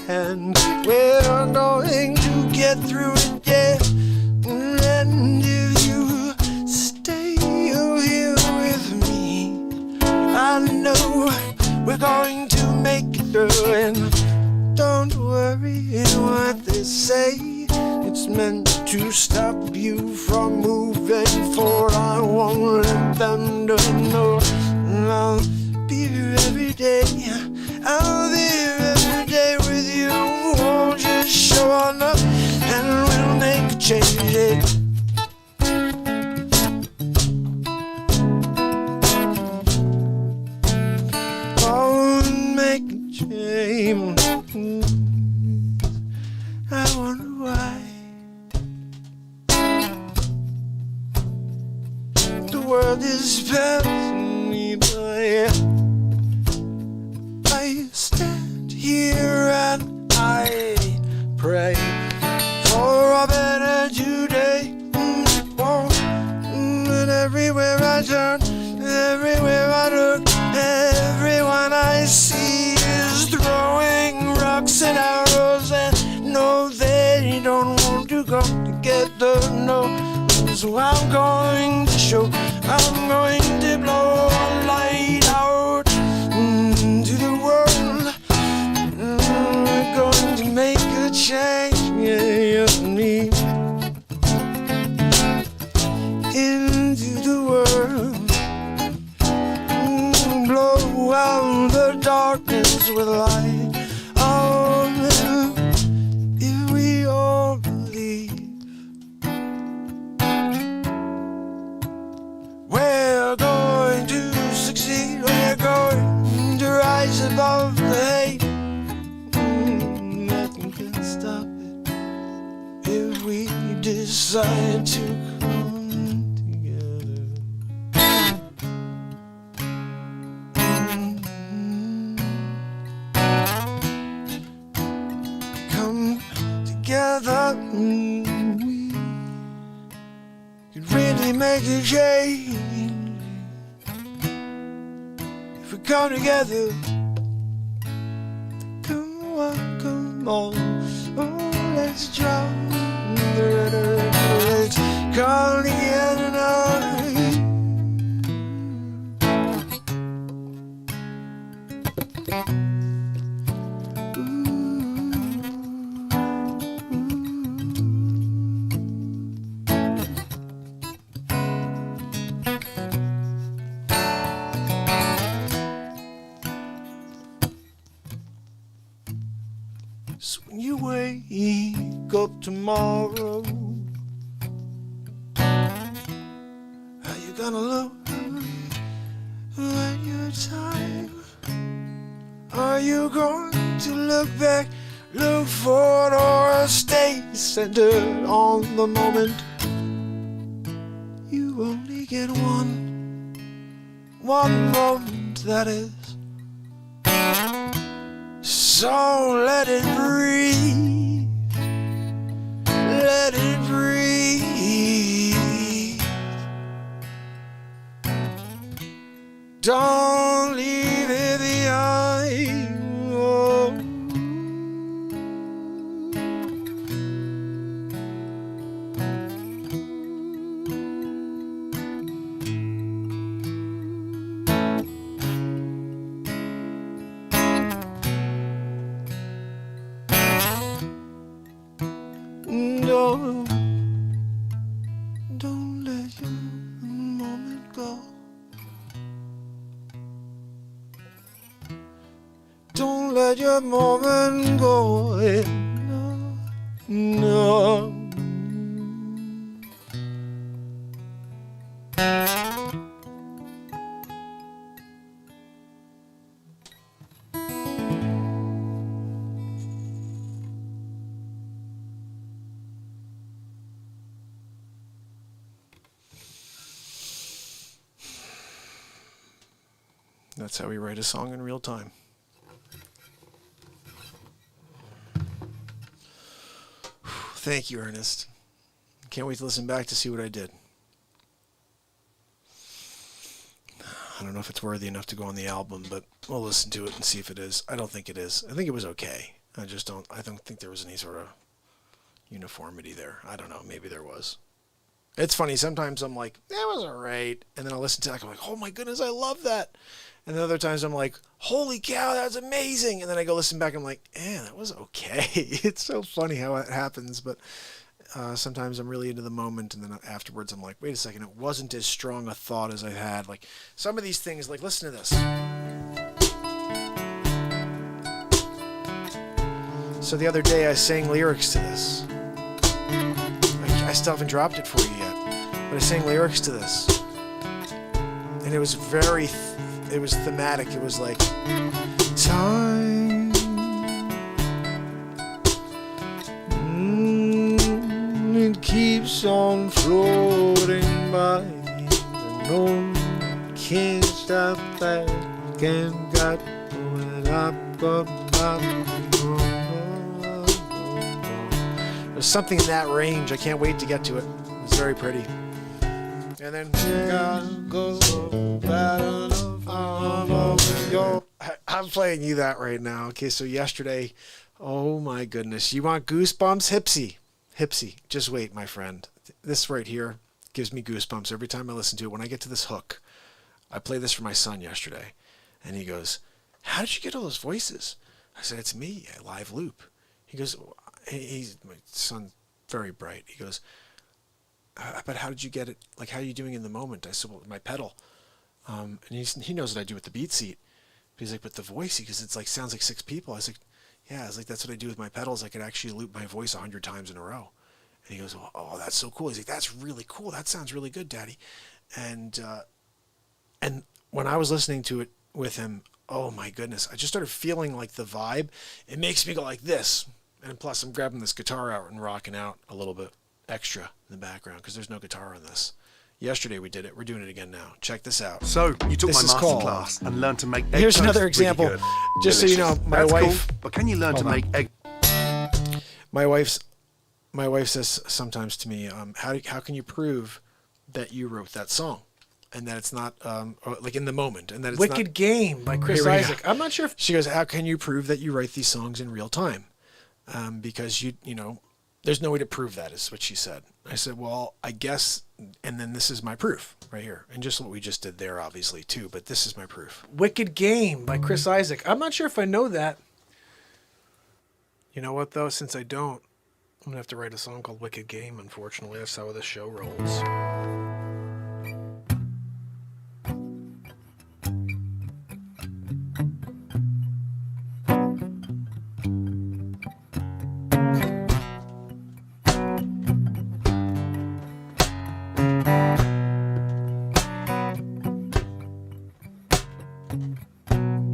hand, we're going to get through it, yeah. And if you stay here with me, I know we're going to make it through. And don't worry what they say, it's meant to stop you from moving forward. I won't let them know. I'll be here every day. I'll be here every day with you. Won't just show on up and we'll make a change. I wonder why the world is passing me by. I stand here and I pray for a better today. And everywhere I turn, everywhere I look, everyone I see is throwing rocks and arrows, and no, they don't want to go together, no. So I'm going to show, I'm going to blow a light out into the world. We're going to make a change, yeah, me into the world. Blow out the darkness with light. Oh, if we all believe, we're going to succeed. We're going to rise above the hate. Nothing can stop it if we decide to come together. Together, we could really make a change if we come together. Come on, oh, let's drop the rhetoric. Let's come together now. So when you wake up tomorrow, how you gonna look when you're tired? Are you going to look back, look forward, or stay centered on the moment? You only get one moment, that is. So let it breathe, let it breathe. Don't leave it behind. Oh. Don't let your moment go. Don't let your moment go. No, no. That's how we write a song in real time. Thank you, Ernest. Can't wait to listen back to see what I did. I don't know if it's worthy enough to go on the album, but we'll listen to it and see if it is. I don't think it is. I think it was okay. I don't think there was any sort of uniformity there. I don't know. Maybe there was. It's funny. Sometimes I'm like, that was all right. And then I'll listen to it. I'm like, oh my goodness, I love that. And then other times I'm like, holy cow, that was amazing. And then I go listen back. I'm like, that was okay. It's so funny how it happens. But sometimes I'm really into the moment. And then afterwards I'm like, wait a second. It wasn't as strong a thought as I had. Like some of these things, like listen to this. So the other day I sang lyrics to this. I still haven't dropped it for you yet. But I sang lyrics to this. And it was very... it was thematic. It was like time. It keeps on floating by. And no one can't stop that. Can't got going up. There's something in that range. I can't wait to get to it. It's very pretty. And then I'm playing you that right now. Okay, so yesterday, oh my goodness. You want goosebumps? Hipsy. Just wait, my friend. This right here gives me goosebumps every time I listen to it. When I get to this hook, I played this for my son yesterday. And he goes, how did you get all those voices? I said, it's me, a live loop. He goes, he's my son, very bright. He goes, but how did you get it? Like, how are you doing in the moment? I said, well, my pedal. And he knows what I do with the beat seat. But he's like, but the voice, because it's like, sounds like 6 people. I was like, yeah, I was like, that's what I do with my pedals. I could actually loop my voice 100 times in a row. And he goes, oh, that's so cool. He's like, that's really cool. That sounds really good, Daddy. And when I was listening to it with him, oh my goodness, I just started feeling like the vibe. It makes me go like this. And plus, I'm grabbing this guitar out and rocking out a little bit extra in the background because there's no guitar on this. Yesterday we did it. We're doing it again now. Check this out. So you took This my is master called- class and learned to make egg Here's toast another really example. good. Just so you know, Delicious. my That's wife- cool, but can you learn to Hold make egg? My wife says sometimes to me, how can you prove that you wrote that song and that it's not like in the moment and that it's Wicked not Game by Chris Here we go. Isaac. I'm not sure if She goes, how can you prove that you write these songs in real time? Because you know, there's no way to prove that, is what she said. I said, well, I guess, and then this is my proof right here. And just what we just did there, obviously, too, but this is my proof. Wicked Game by Chris Isaac. I'm not sure if I know that. You know what, though? Since I don't, I'm going to have to write a song called Wicked Game, unfortunately. That's how this show rolls.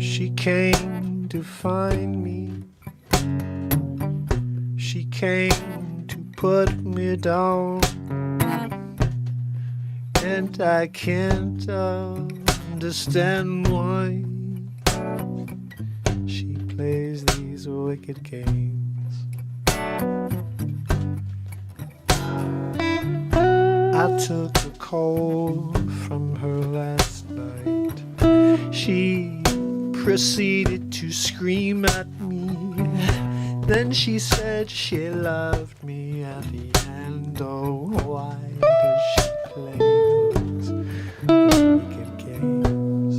She came to find me. She came to put me down. And I can't understand why she plays these wicked games. I took a call from her last night. She proceeded to scream at me. Then she said she loved me at the end. Oh, why does she play those wicked games?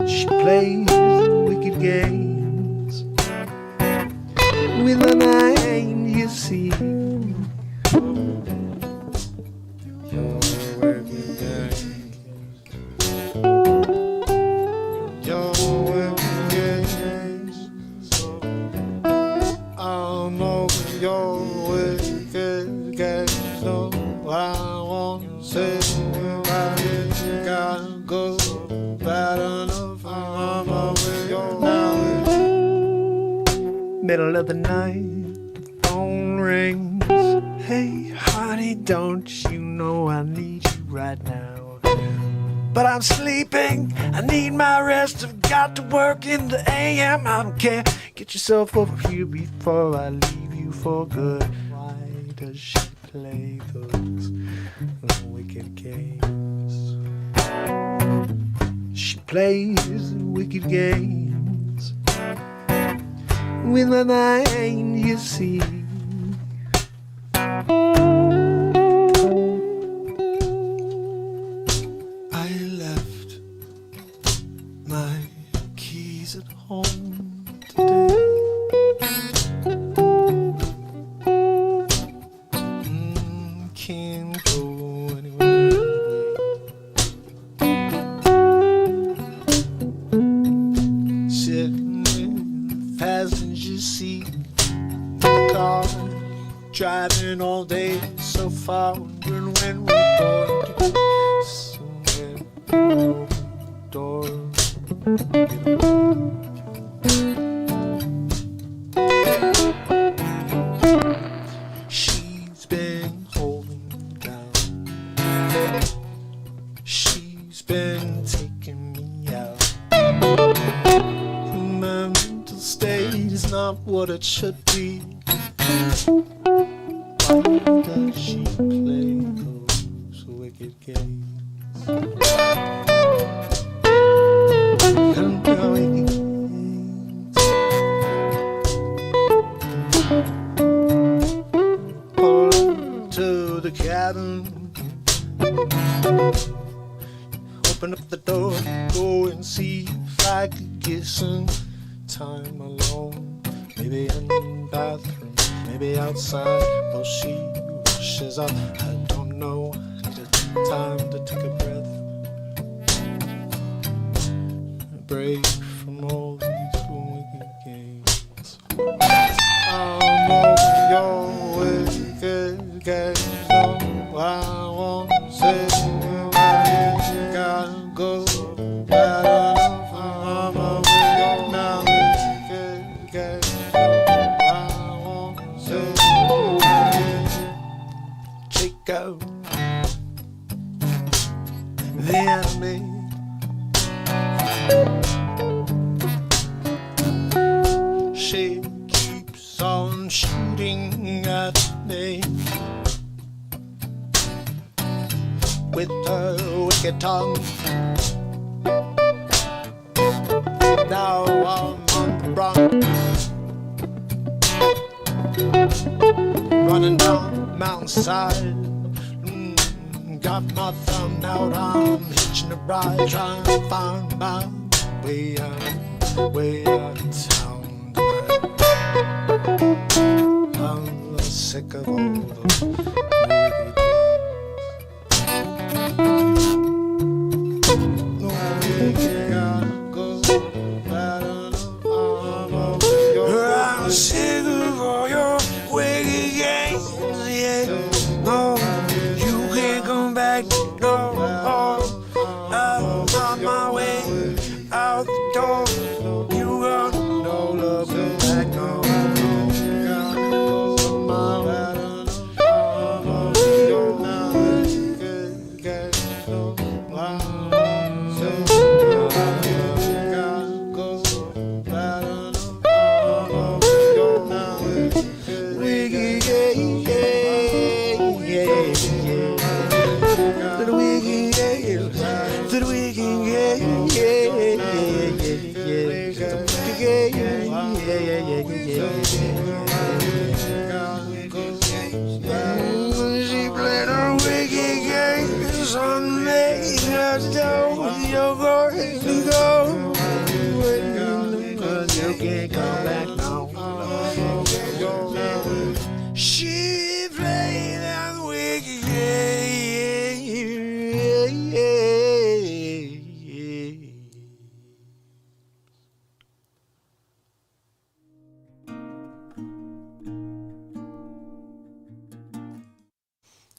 She plays wicked games with a mind, you see. know what I want to say. I gotta go. Bad enough, I'm on my way now. Middle of the night, the phone rings. Hey, honey, don't you know I need you right now? But I'm sleeping, I need my rest. I've got to work in the AM. I don't care, get yourself over here before I leave you for good. Why does she play those wicked games? She plays wicked games with my mind, you see. I left my keys at home today. Can't go anywhere. Sitting in the passenger seat of the car, driving all day so far, wondering when we're going to get somewhere. No door. She's been holding down. She's been taking me out. My mental state is not what it should be. Why does she play those wicked games? I'm going pull up to the cabin, open up the door, go and see if I could get some time alone. Maybe in the bathroom, maybe outside. Well, she rushes up, I don't know. Need time to take a breath, a break from all these wicked games. I'm over your wicked games. No, I won't say I gotta go. Bad enough, I'm over your now wicked games. No, I won't say check out the enemy. She keeps on shooting at me with her wicked tongue. Now I'm on the run, running down the mountainside. Got my thumb out, I'm hitching a ride, trying to find my way out of town tonight. I'm a little sick of all those wicked games. No way gotta go, bad enough, I'm over your I'm sick of all your wicked games, yeah. No, you can't come back no more. I'm on my way out the door. You got no love back no more. She played her wicked games on me. You're going to go. You can't come back now. She played that wicked game.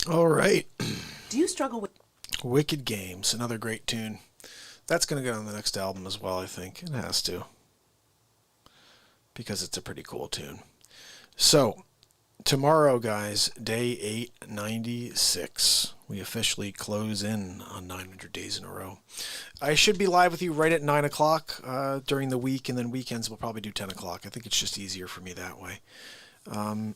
All right. Do you struggle with Wicked Games, another great tune. That's going to go on the next album as well, I think. It has to. Because it's a pretty cool tune. So, tomorrow, guys, day 896. We officially close in on 900 days in a row. I should be live with you right at 9 o'clock during the week, and then weekends we'll probably do 10 o'clock. I think it's just easier for me that way. But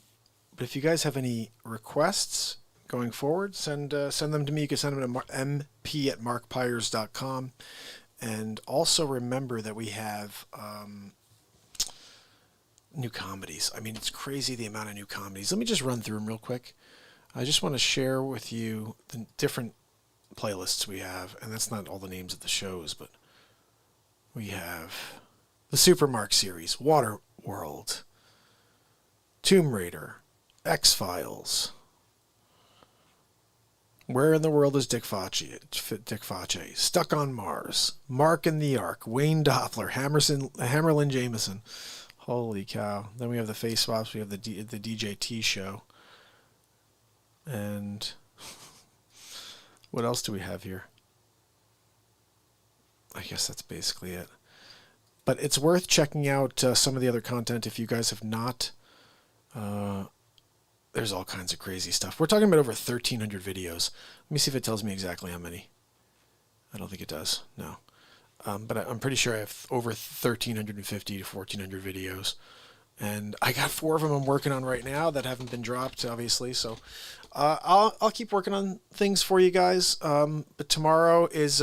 if you guys have any requests going forward, send them to me. You can send them to mp@markpyers.com. And also remember that we have new comedies. I mean, it's crazy the amount of new comedies. Let me just run through them real quick. I just want to share with you the different playlists we have. And that's not all the names of the shows, but we have the Super Mark series, Waterworld, Tomb Raider, X-Files, Where in the World is Dick Facce? Stuck on Mars, Mark and the Ark, Wayne Doppler, Hammerlin Jameson. Holy cow. Then we have the face swaps. We have the DJT show. And what else do we have here? I guess that's basically it. But it's worth checking out some of the other content if you guys have not. There's all kinds of crazy stuff. We're talking about over 1,300 videos. Let me see if it tells me exactly how many. I don't think it does. No. But I'm pretty sure I have over 1,350 to 1,400 videos. And I got 4 of them I'm working on right now that haven't been dropped, obviously. So I'll keep working on things for you guys. But tomorrow is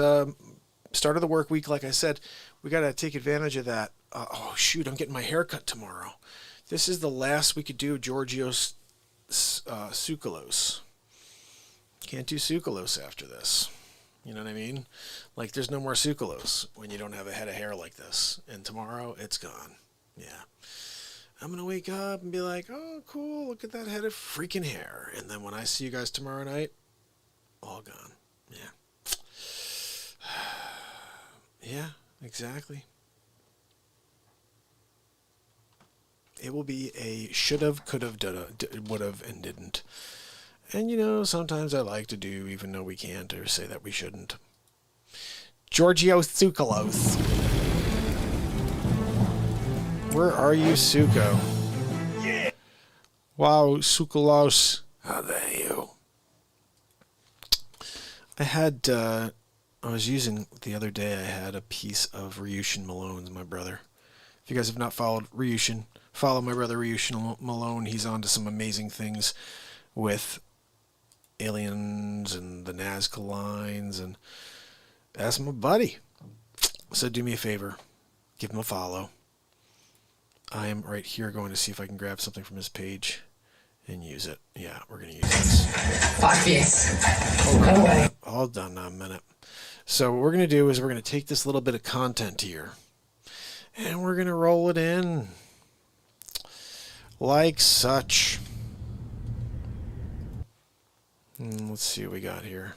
start of the work week. Like I said, we got to take advantage of that. Oh, shoot, I'm getting my hair cut tomorrow. This is the last we could do Giorgio's Tsoukalos. Can't do Tsoukalos after this. You know what I mean? Like, there's no more Tsoukalos when you don't have a head of hair like this. And tomorrow, it's gone. Yeah. I'm going to wake up and be like, oh, cool, look at that head of freaking hair. And then when I see you guys tomorrow night, all gone. Yeah. Yeah, exactly. It will be a should've, could've, would've, and didn't. And, you know, sometimes I like to do, even though we can't, or say that we shouldn't. Giorgio Tsoukalos. Where are you, Suko? Yeah. Wow, Tsoukalos. How the hell? I had, I was using, the other day, I had a piece of Ryushin Malone's, my brother. If you guys have not followed Ryushin, follow my brother Ryushin Malone. He's on to some amazing things with aliens and the Nazca lines, and ask him a buddy. So do me a favor, give him a follow. I am right here going to see if I can grab something from his page and use it. Yeah, we're going to use this. Fuck yes. All done now, a minute. So what we're going to do is we're going to take this little bit of content here and we're going to roll it in like such. Let's see what we got here.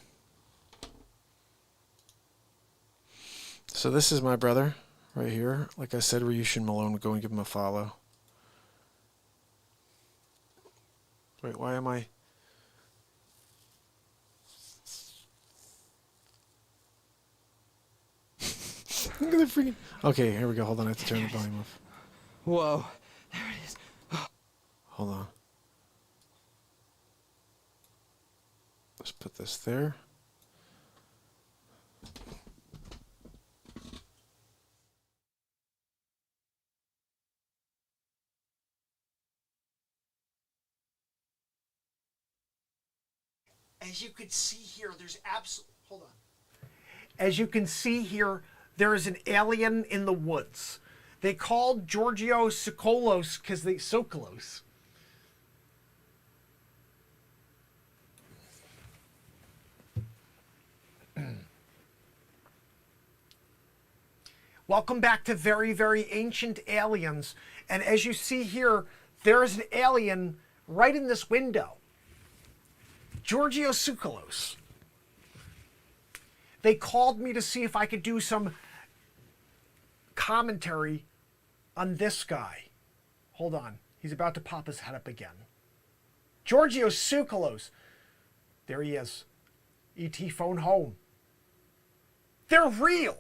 So this is my brother right here. Like I said, Ryushin Malone. Go and give him a follow. Wait, why am I... Look at the freaking... Okay, here we go. Hold on, I have to turn the volume off. Whoa, there it is. Hold on. Let's put this there. As you can see here, there's hold on. As you can see here, there is an alien in the woods. They called Giorgio Tsoukalos because they Tsoukalos. Welcome back to Very, Very Ancient Aliens. And as you see here, there is an alien right in this window. Giorgio Tsoukalos. They called me to see if I could do some commentary on this guy. Hold on. He's about to pop his head up again. Giorgio Tsoukalos. There he is. E.T. phone home. They're real.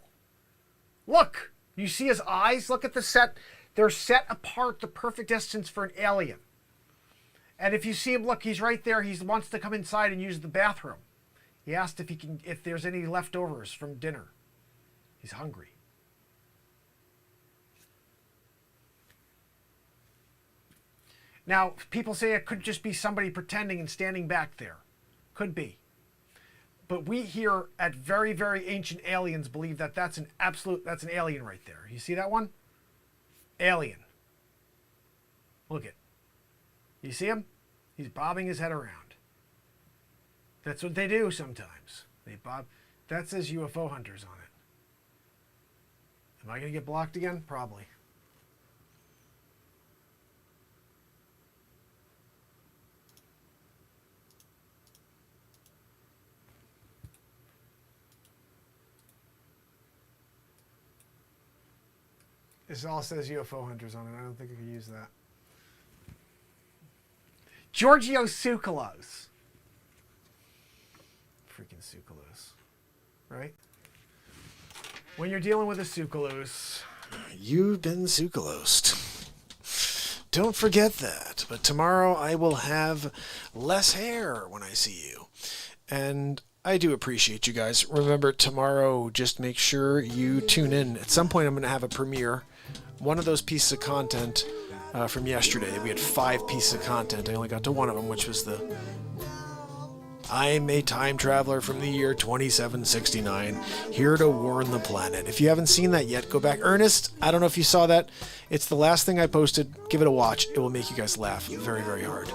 Look, you see his eyes? Look at the set. They're set apart the perfect distance for an alien. And if you see him, look, he's right there. He wants to come inside and use the bathroom. He asked if there's any leftovers from dinner. He's hungry. Now, people say it could just be somebody pretending and standing back there. Could be. But we here at Very, Very Ancient Aliens believe that that's an alien right there. You see that one? Alien. Look it. You see him? He's bobbing his head around. That's what they do sometimes. They bob. That says UFO hunters on it. Am I going to get blocked again? Probably. This all says UFO hunters on it. I don't think I could use that. Giorgio Tsoukalos. Freaking Tsoukalos. Right? When you're dealing with a Tsoukalos, you've been Tsoukalosed. Don't forget that. But tomorrow I will have less hair when I see you. And I do appreciate you guys. Remember, tomorrow, just make sure you tune in. At some point, I'm going to have a premiere. One of those pieces of content from yesterday. We had 5 pieces of content. I only got to one of them, which was the I'm a time traveler from the year 2769, here to warn the planet. If you haven't seen that yet, go back. Ernest, I don't know if you saw that. It's the last thing I posted. Give it a watch. It will make you guys laugh very, very hard.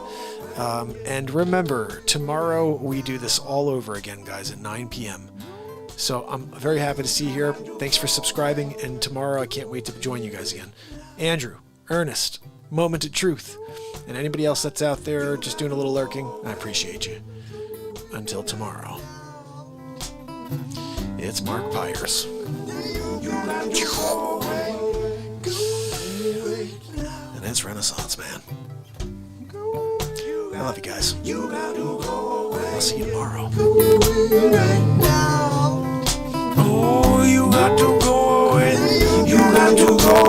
And remember, tomorrow we do this all over again, guys, at 9 p.m. So I'm very happy to see you here. Thanks for subscribing, and tomorrow I can't wait to join you guys again. Andrew, Ernest, Moment of Truth, and anybody else that's out there just doing a little lurking, I appreciate you. Until tomorrow, it's Mark Pyers. And it's Renaissance Man. I love you guys. I'll see you tomorrow. Oh, you got to go away. You got to go